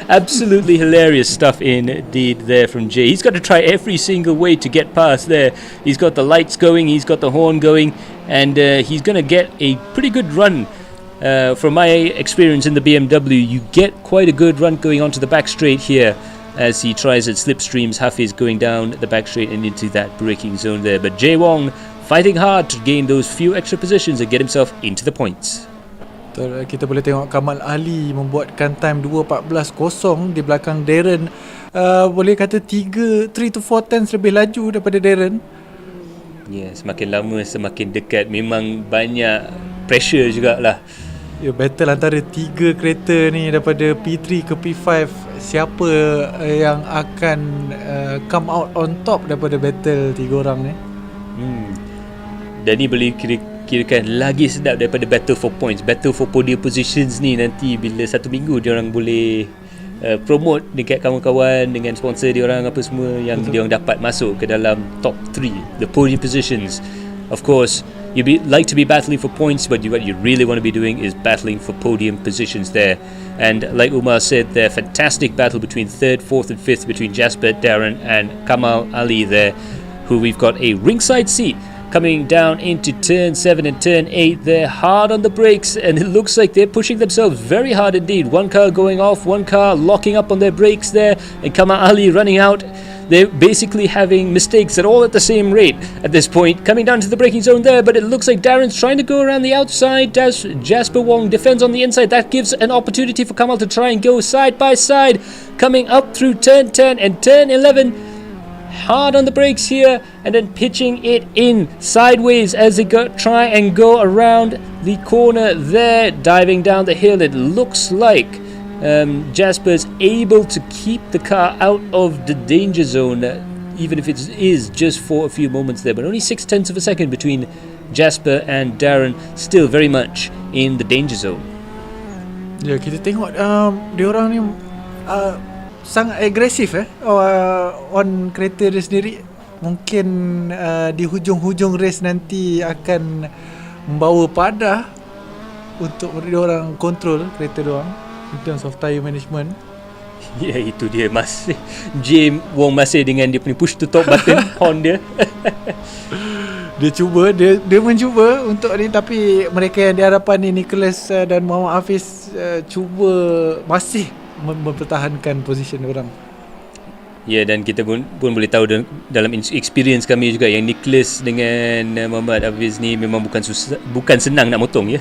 absolutely hilarious stuff indeed there from Jay. He's got to try every single way to get past there. He's got the lights going, he's got the horn going, and he's going to get a pretty good run From my experience in the BMW, you get quite a good run going onto the back straight here as he tries at slipstreams. Hafiz going down the back straight and into that braking zone there. But Jae Wong fighting hard to gain those few extra positions and get himself into the points. Kita boleh tengok Kamal Ali membuatkan time 2.14.0 di belakang Darren. Boleh kata 3 to 4 tenths lebih laju daripada Darren. Ya, semakin lama semakin dekat. Memang banyak pressure jugalah. Ya, battle antara 3 kereta ni daripada P3 ke P5, siapa yang akan come out on top daripada battle 3 orang ni. Dan ni boleh kirakan lagi sedap daripada battle for points, battle for podium positions ni. Nanti bila satu minggu diorang boleh promote dekat kawan-kawan dengan sponsor diorang apa semua, yang diorang dapat masuk ke dalam top 3, the podium positions. Of course, you like to be battling for points, but what you really want to be doing is battling for podium positions there. And like Umar said, there fantastic battle between 3rd, 4th and 5th between Jasper, Darren and Kamal Ali there, who we've got a ringside seat coming down into turn 7 and turn 8. They're hard on the brakes and it looks like they're pushing themselves very hard indeed. One car going off, one car locking up on their brakes there, and Kamal Ali running out. They're basically having mistakes at all at the same rate at this point. Coming down to the braking zone there, but it looks like Darren's trying to go around the outside. Jasper Wong defends on the inside. That gives an opportunity for Kamal to try and go side by side. Coming up through turn 10 and turn 11. Hard on the brakes here and then pitching it in sideways as they try and go around the corner there, diving down the hill. It looks like Jasper's able to keep the car out of the danger zone, even if it is just for a few moments there, but only 0.6 of a second between Jasper and Darren, still very much in the danger zone. Ya, kita tengok diorang ni sangat agresif on kereta dia sendiri. Mungkin di hujung-hujung race nanti akan membawa padah untuk diorang kontrol kereta diorang in terms of tire management. Ya, itu dia, masih James Wong masih dengan dia punya push to top button horn dia. Dia mencuba untuk ni, tapi mereka yang di hadapan ni, Nicholas dan Muhammad Hafiz, cuba masih mempertahankan position orang. Ya, dan kita pun boleh tahu dalam experience kami juga yang Nicholas dengan Muhammad Hafiz ni memang bukan senang nak motong ya.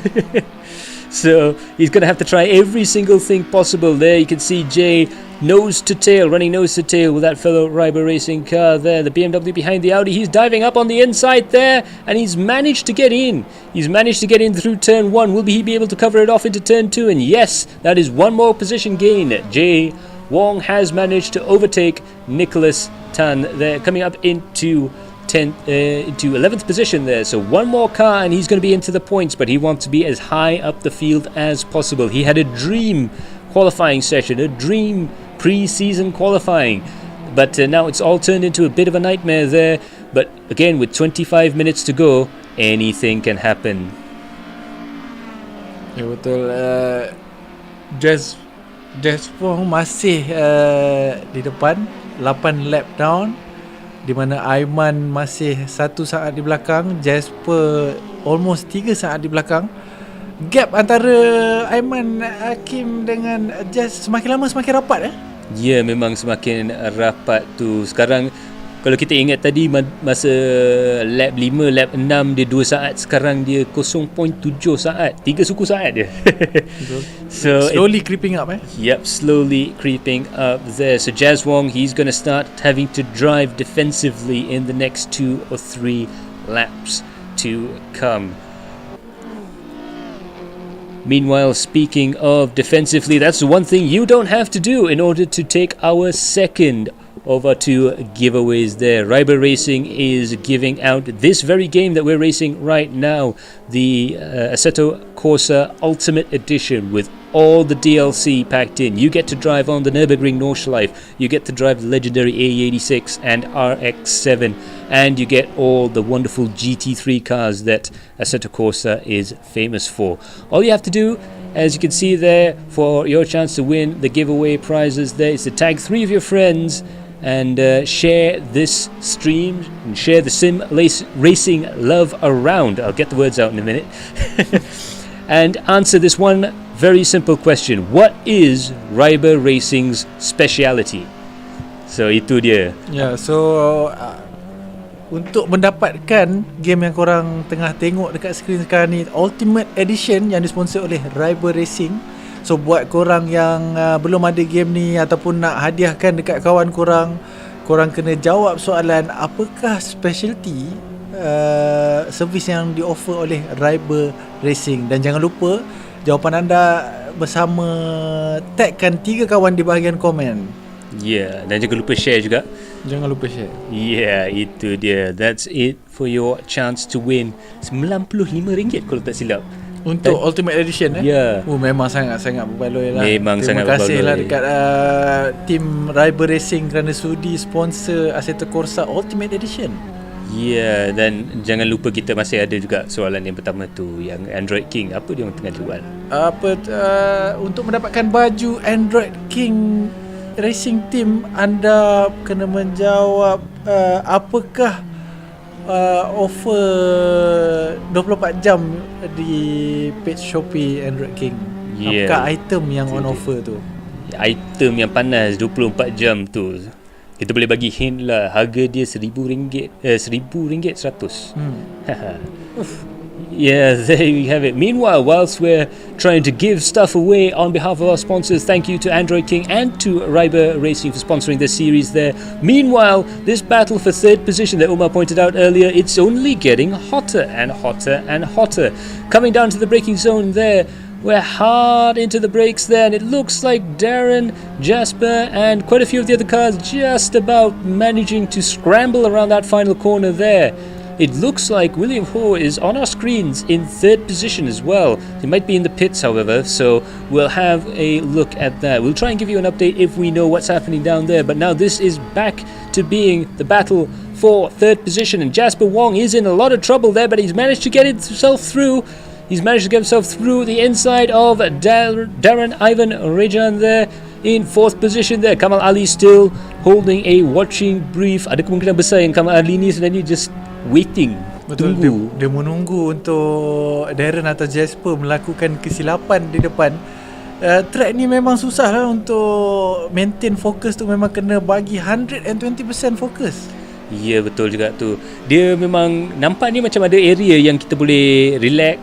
So he's going to have to try every single thing possible there. You can see Jay running nose to tail with that fellow Ryber racing car there. The BMW behind the Audi. He's diving up on the inside there and he's managed to get in. He's managed to get in through turn 1. Will he be able to cover it off into turn 2? And yes, that is one more position gain. Jay Wong has managed to overtake Nicholas Tan there, coming up into 11th position there. So one more car and he's going to be into the points, but he wants to be as high up the field as possible. He had a dream qualifying session, a dream pre-season qualifying, but now it's all turned into a bit of a nightmare there. But again, with 25 minutes to go, anything can happen. Ya, betul. Jazz Wong masih di depan, 8 lap down, di mana Aiman masih 1 saat di belakang, Jasper almost 3 saat di belakang. Gap antara Aiman Hakim dengan Jazz semakin lama semakin rapat Ya, memang semakin rapat tu. Sekarang kalau kita ingat tadi masa lap 5, lap 6 dia 2 saat, sekarang dia 0.7 saat, 3 suku saat dia. So slowly creeping up Yep, slowly creeping up there. So Jazz Wong, he's going to start having to drive defensively in the next 2 or 3 laps to come. Meanwhile, speaking of defensively, that's one thing you don't have to do in order to take our second of our 2 giveaways there. Ryber Racing is giving out this very game that we're racing right now, the Assetto Corsa Ultimate Edition with all the DLC packed in. You get to drive on the Nürburgring Nordschleife, you get to drive the legendary AE86 and RX7, and you get all the wonderful GT3 cars that Assetto Corsa is famous for. All you have to do, as you can see there, for your chance to win the giveaway prizes there, is to tag 3 of your friends and share this stream and share the sim racing love around. I'll get the words out in a minute. and answer this one very simple question. What is Ryber Racing's speciality? So itu dia. Untuk mendapatkan game yang korang tengah tengok dekat skrin sekarang ni, Ultimate Edition yang disponsor oleh Reiber Racing. So buat korang yang belum ada game ni ataupun nak hadiahkan dekat kawan korang, korang kena jawab soalan apakah specialty servis yang di-offer oleh Reiber Racing. Dan jangan lupa jawapan anda bersama tagkan 3 kawan di bahagian komen. Dan jangan lupa share juga. Jangan lupa share. Itu dia. That's it for your chance to win RM95 kalau tak silap. Untuk Ultimate Edition memang sangat-sangat berbaloi lah. Memang sangat berbaloi. Terima kasih lah dekat tim Ryber Racing kerana sudi sponsor Assetto Corsa Ultimate Edition. Dan jangan lupa kita masih ada juga soalan yang pertama tu, yang Android King. Apa dia orang tengah jual? Untuk mendapatkan baju Android King Racing Team, anda kena menjawab apakah offer 24 jam di page Shopee Android King. Apakah item yang on offer tu? Item yang panas 24 jam tu, kita boleh bagi hint lah. Harga dia RM1,000, RM1,000 100. There you have it. Meanwhile, whilst we're trying to give stuff away on behalf of our sponsors, thank you to Android King and to Ryber Racing for sponsoring this series there. Meanwhile, this battle for third position that Umar pointed out earlier, it's only getting hotter and hotter and hotter. Coming down to the braking zone there, we're hard into the brakes there, and it looks like Darren, Jasper and quite a few of the other cars just about managing to scramble around that final corner there. It looks like William Ho is on our screens in third position as well. He might be in the pits, however, so we'll have a look at that. We'll try and give you an update if we know what's happening down there. But now this is back to being the battle for third position, and Jasper Wong is in a lot of trouble there, but he's managed to get himself through. He's managed to get himself through the inside of Darren Ivan Rejan there in fourth position there. Kamal Ali still holding a watching brief. Ada kemungkinan besar yang Kamal Ali ni sebenarnya just waiting. Betul, tunggu. Dia menunggu untuk Darren atau Jasper melakukan kesilapan di depan. Track ni memang susah lah untuk maintain fokus tu, memang kena bagi 120% fokus. Betul juga tu. Dia memang nampak ni macam ada area yang kita boleh relax,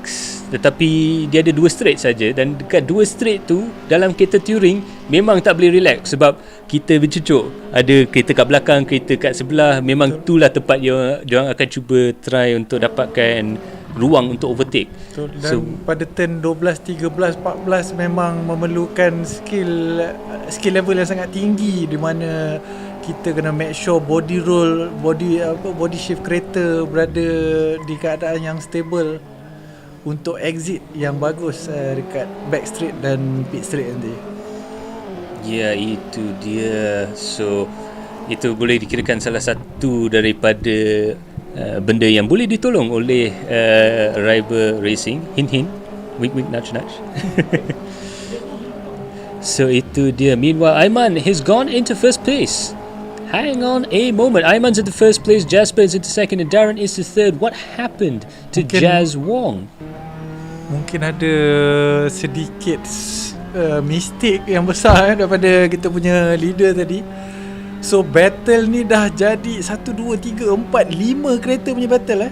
tetapi dia ada 2 straight saja, dan dekat 2 straight tu dalam kereta touring memang tak boleh relax sebab kita bercucuk. Ada kereta kat belakang, kereta kat sebelah. Memang itulah tempat dia orang akan cuba try untuk dapatkan ruang untuk overtake. Betul. Dan pada turn 12, 13, 14 memang memerlukan skill level yang sangat tinggi, di mana kita kena make sure body roll, body shift kereta berada di keadaan yang stable untuk exit yang bagus dekat back straight dan pit straight nanti. Itu dia. So itu boleh dikirakan salah satu daripada benda yang boleh ditolong oleh Ryber Racing. Hint hint, wink wink, nudge nudge. So itu dia. Meanwhile, Aiman has gone into first place. Hang on a moment. Aiman's in the first place, Jasper is into second, and Darren is to third. What happened to Jazz Wong? Mungkin ada sedikit mistake yang besar daripada kita punya leader tadi. So battle ni dah jadi 1, 2, 3, 4, 5 kereta punya battle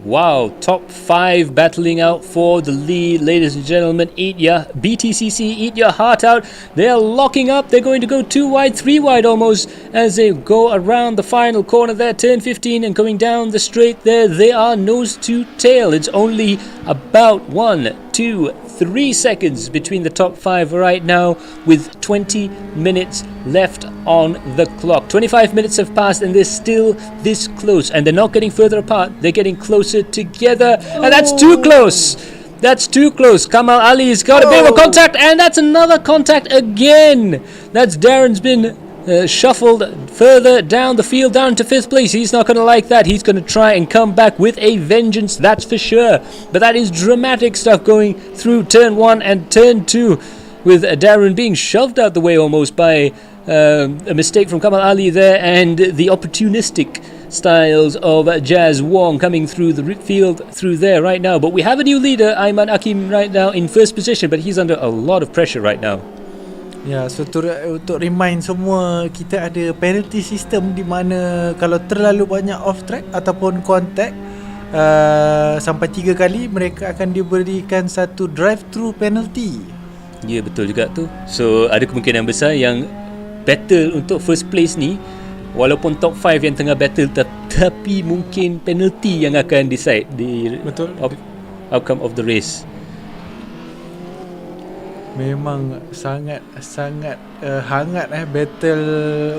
Wow, top 5 battling out for the lead, ladies and gentlemen. Eat your BTCC, eat your heart out. They're locking up. They're going to go 2 wide, 3 wide almost as they go around the final corner there, turn 15, and coming down the straight there. They are nose to tail. It's only about 1, 2, 3 seconds between the top 5 right now, with 20 minutes left on the clock. 25 minutes have passed and they're still this close, and they're not getting further apart, they're getting closer together, and that's too close. That's too close. Kamal Ali's got a bit of a contact, and that's another contact again. That's Darren's been shuffled further down the field, down to 5th place. He's not going to like that. He's going to try and come back with a vengeance, that's for sure. But that is dramatic stuff going through turn 1 and turn 2, with Darren being shoved out the way almost by a mistake from Kamal Ali there, and the opportunistic styles of Jazz Wong coming through the field through there right now. But we have a new leader, Aiman Hakim, right now in first position, but he's under a lot of pressure right now. Ya, so untuk remind semua, kita ada penalty system di mana kalau terlalu banyak off track ataupun contact sampai 3 kali, mereka akan diberikan satu drive through penalty. Ya, betul juga tu. So ada kemungkinan besar yang battle untuk first place ni, walaupun top 5 yang tengah battle, tapi mungkin penalty yang akan decide the outcome of the race. Memang sangat hangat battle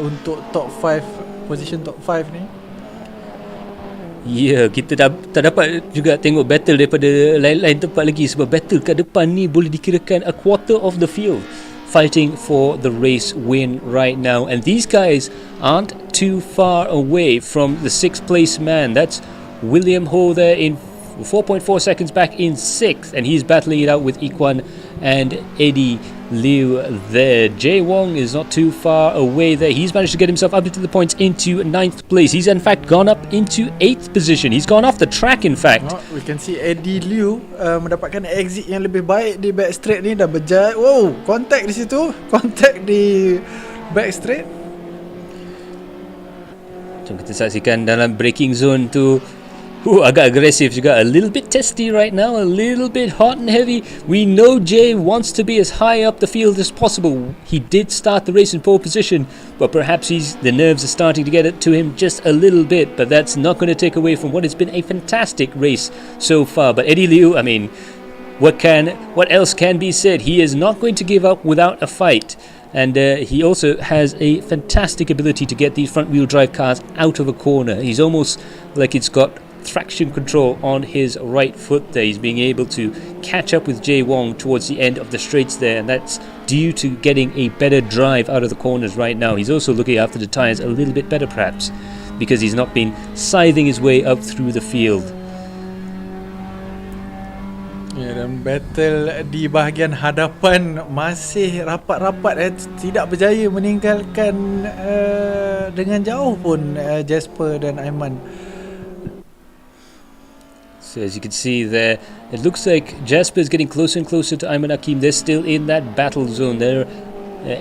untuk top 5, position top 5 ni. Ya, kita tak dapat juga tengok battle daripada lain-lain tempat lagi, sebab battle kat depan ni boleh dikirakan a quarter of the field fighting for the race win right now, and these guys aren't too far away from the 6th place man. That's William Ho there in 4.4 seconds back in 6th, and he's battling it out with Ikwan and Eddie Liu there. Jay Wong is not too far away there. He's managed to get himself up into the points into 9th place. He's in fact gone up into 8th position. He's gone off the track in fact. We can see Eddie Liu mendapatkan exit yang lebih baik di back straight ni, dah berjaya. Wow, contact di situ, contact di back straight. Jom kita saksikan dalam braking zone tu. Agak agresif juga, a little bit testy right now, a little bit hot and heavy. We know Jay wants to be as high up the field as possible. He did start the race in pole position, but perhaps the nerves are starting to get it to him just a little bit, but that's not going to take away from what has been a fantastic race so far. But Eddie Liu, I mean, what else can be said? He is not going to give up without a fight. And he also has a fantastic ability to get these front wheel drive cars out of a corner. He's almost like it's got traction control on his right foot there. He's being able to catch up with Jay Wong towards the end of the straights there, and that's due to getting a better drive out of the corners right now. He's also looking after the tyres a little bit better perhaps, because he's not been scything his way up through the field. Ya, dan battle di bahagian hadapan masih rapat-rapat, tidak berjaya meninggalkan dengan jauh pun Jasper dan Aiman. So as you can see there, it looks like Jasper is getting closer and closer to Aiman Hakim. They're still in that battle zone. They're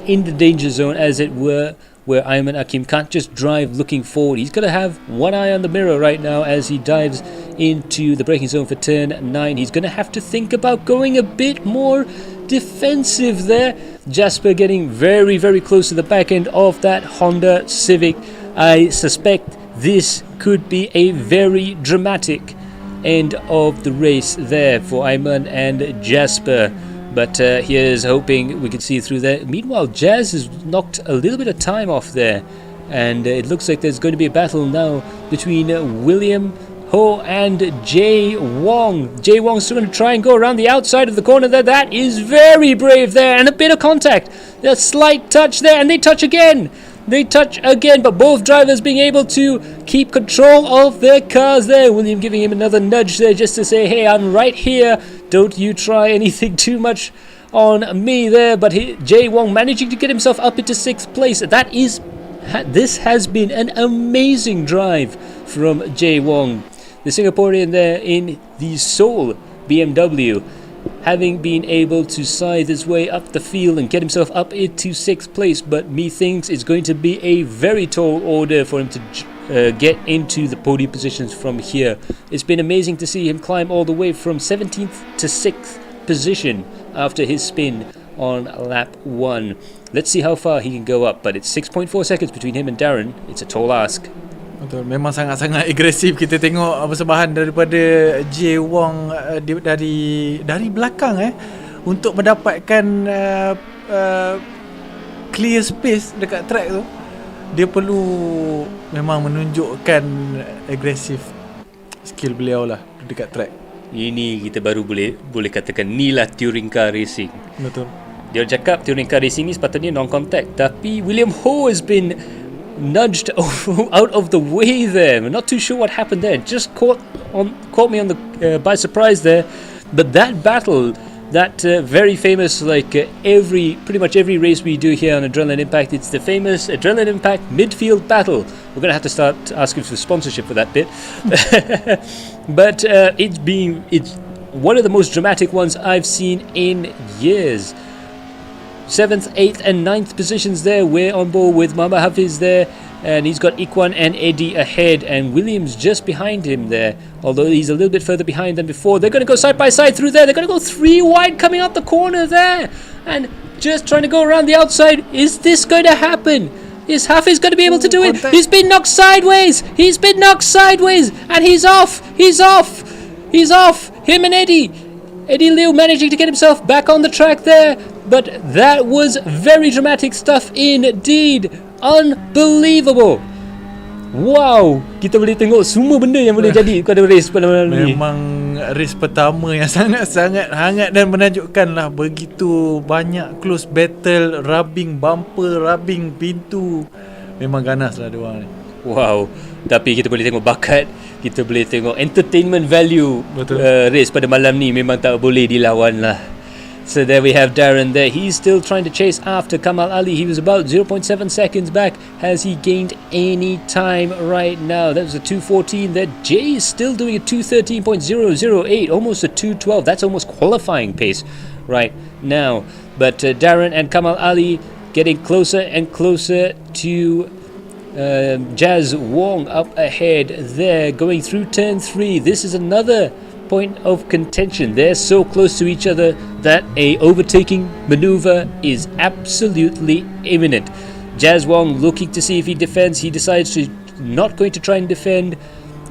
in the danger zone, as it were, where Aiman Hakim can't just drive looking forward. He's got to have one eye on the mirror right now as he dives into the braking zone for turn 9. He's going to have to think about going a bit more defensive there. Jasper getting very, very close to the back end of that Honda Civic. I suspect this could be a very dramatic end of the race there for Aiman and Jasper, but here's hoping we can see through there. Meanwhile, Jazz has knocked a little bit of time off there, and it looks like there's going to be a battle now between William Ho and Jay Wong. Jay Wong's still going to try and go around the outside of the corner there. That is very brave there, and a bit of contact, a slight touch there, and they touch again. They touch again, but both drivers being able to keep control of their cars there. William giving him another nudge there just to say, hey, I'm right here. Don't you try anything too much on me there. But Jay Wong managing to get himself up into 6th place. This has been an amazing drive from Jay Wong, the Singaporean there in the Seoul BMW, having been able to scythe his way up the field and get himself up into 6th place. But methinks it's going to be a very tall order for him to get into the podium positions from here. It's been amazing to see him climb all the way from 17th to 6th position after his spin on lap 1. Let's see how far he can go up, but it's 6.4 seconds between him and Darren. It's a tall ask. Betul, memang sangat-sangat agresif. Kita tengok persembahan daripada Jay Wong dari belakang untuk mendapatkan clear space dekat track tu. Dia perlu memang menunjukkan agresif skill beliau lah dekat track. Ini kita baru boleh katakan inilah touring car racing. Betul. Dia cakap touring car racing ni sepatutnya non-contact, tapi William Ho has been nudged out of the way there. I'm not too sure what happened there. Just caught me on the by surprise there. But that battle that very famous, pretty much every race we do here on Adrenaline Impact, it's the famous Adrenaline Impact midfield battle. We're going to have to start asking for sponsorship for that bit. But it's one of the most dramatic ones I've seen in years. 7th, 8th and 9th positions there. We're on board with Mama Hafiz there, and he's got Ikwan and Eddie ahead, and Williams just behind him there, although he's a little bit further behind than before. They're going to go side by side through there. They're going to go 3 wide coming out the corner there, and just trying to go around the outside. Is this going to happen? Is Hafiz going to be able to do it? He's been knocked sideways, and he's off. Him and Eddie Liu managing to get himself back on the track there. But that was very dramatic stuff indeed. Unbelievable. Wow, kita boleh tengok semua benda yang boleh jadi pada race pada malam ni. Memang race pertama yang sangat-sangat hangat dan menakjubkan lah. Begitu banyak close battle, rubbing bumper, rubbing pintu. Memang ganas lah diorang ni. Wow, tapi kita boleh tengok bakat, kita boleh tengok entertainment value. Race pada malam ni memang tak boleh dilawan lah. So there we have Darren there. He's still trying to chase after Kamal Ali. He was about 0.7 seconds back. Has he gained any time right now? That was a 2:14 there. Jay is still doing a 2:13.008, almost a 2:12. That's almost qualifying pace right now. But Darren and Kamal Ali getting closer and closer to Jazz Wong up ahead there, going through turn 3. This is another point of contention. They're so close to each other that a overtaking maneuver is absolutely imminent. Jazz Wong looking to see if he defends. He decides to not going to try and defend,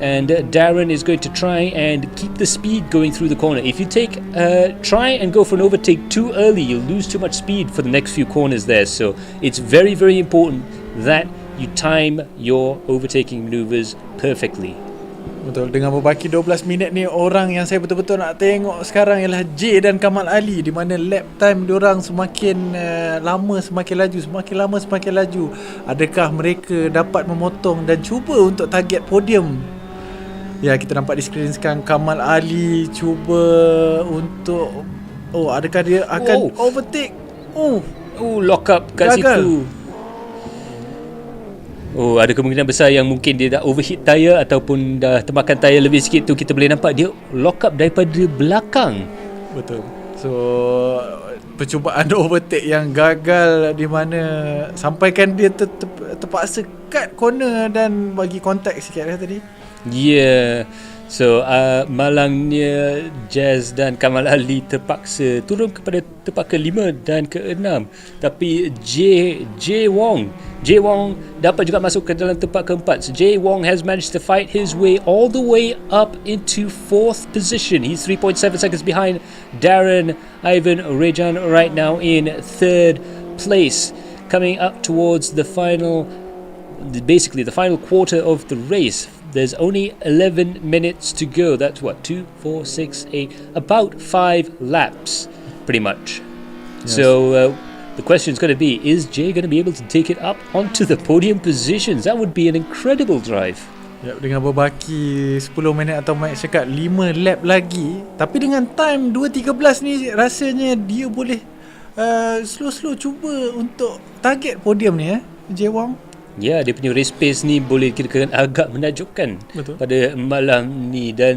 and Darren is going to try and keep the speed going through the corner. If you try and go for an overtake too early, you'll lose too much speed for the next few corners there. So it's very, very important that you time your overtaking maneuvers perfectly. Betul, dengan berbaki 12 minit ni, orang yang saya betul-betul nak tengok sekarang ialah J dan Kamal Ali, di mana lap time diorang semakin lama semakin laju. Adakah mereka dapat memotong dan cuba untuk target podium? Ya, kita nampak di skrin sekarang Kamal Ali cuba untuk, adakah dia akan overtake? Lock up kat gagal. situ. Ada kemungkinan besar yang mungkin dia dah overheat tayar ataupun dah termakan tayar lebih sikit tu. Kita boleh nampak dia lock up daripada belakang. Betul. So percubaan overtake yang gagal, di mana sampaikan dia terpaksa cut corner dan bagi kontak sikit tadi. Yeah. So malangnya Jazz dan Kamal Ali terpaksa turun kepada tempat ke-5 dan ke-6. Tapi J Wong dapat juga masuk ke dalam tempat ke-4. So J Wong has managed to fight his way all the way up into 4th position. He's 3.7 seconds behind Darren Ivan Rejan right now in 3rd place. Coming up towards the final quarter of the race. There's only 11 minutes to go. That's what, 2, 4, 6, 8, about 5 laps, pretty much. Yes. So the question is going to be, is Jay going to be able to take it up onto the podium positions? That would be an incredible drive. Yep, dengan berbaki 10 minit atau max cakap 5 lap lagi, tapi dengan time 2.13 ni, rasanya dia boleh slow-slow cuba untuk target podium ni, Jay Wong. Ya, dia punya race pace ni boleh kira-kira agak menakjubkan. Betul. Pada malam ni. Dan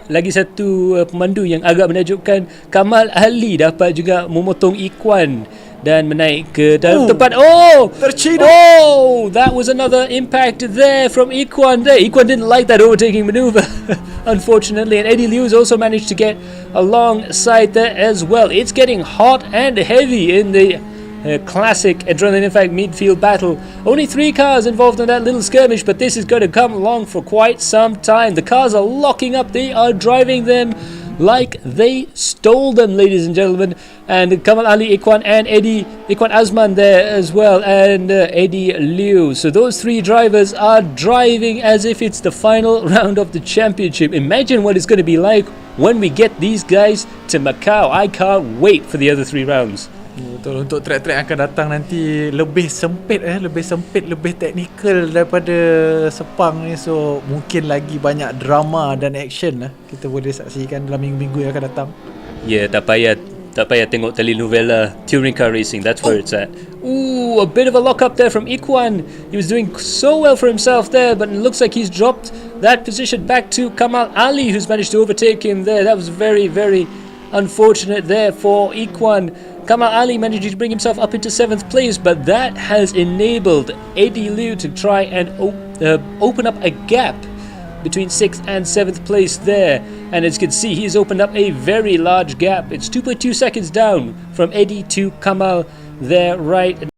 lagi satu pemandu yang agak menakjubkan, Kamal Ali dapat juga memotong Ikwan dan menaik ke dalam tempat. Terciduk. That was another impact there from Ikwan there. Ikwan didn't like that overtaking maneuver, unfortunately. And Eddie Liu also managed to get alongside there as well. It's getting hot and heavy in the classic Adrenaline Impact midfield battle. Only 3 cars involved in that little skirmish, but this is going to come along for quite some time. The cars are locking up. They are driving them like they stole them, ladies and gentlemen. And Kamal Ali, Ikwan and Ikwan Azman there as well, and Eddie Liu. So those 3 drivers are driving as if it's the final round of the championship. Imagine what it's going to be like when we get these guys to Macau. I can't wait for the other 3 rounds. Betul, untuk track-track akan datang nanti lebih sempit, lebih teknikal daripada Sepang ni. So mungkin lagi banyak drama dan action kita boleh saksikan dalam minggu-minggu yang akan datang. Ya, tak payah Tak payah tengok telenovela. Touring car racing, that's where it's at. Ooh, a bit of a lock up there from Ikwan. He was doing so well for himself there, but it looks like he's dropped that position back to Kamal Ali, who's managed to overtake him there. That was very, very unfortunate there for Ikwan. Kamal Ali managed to bring himself up into 7th place, but that has enabled Eddie Liu to try and open up a gap between 6th and 7th place there. And as you can see, he's opened up a very large gap. It's 2.2 seconds down from Eddie to Kamal there right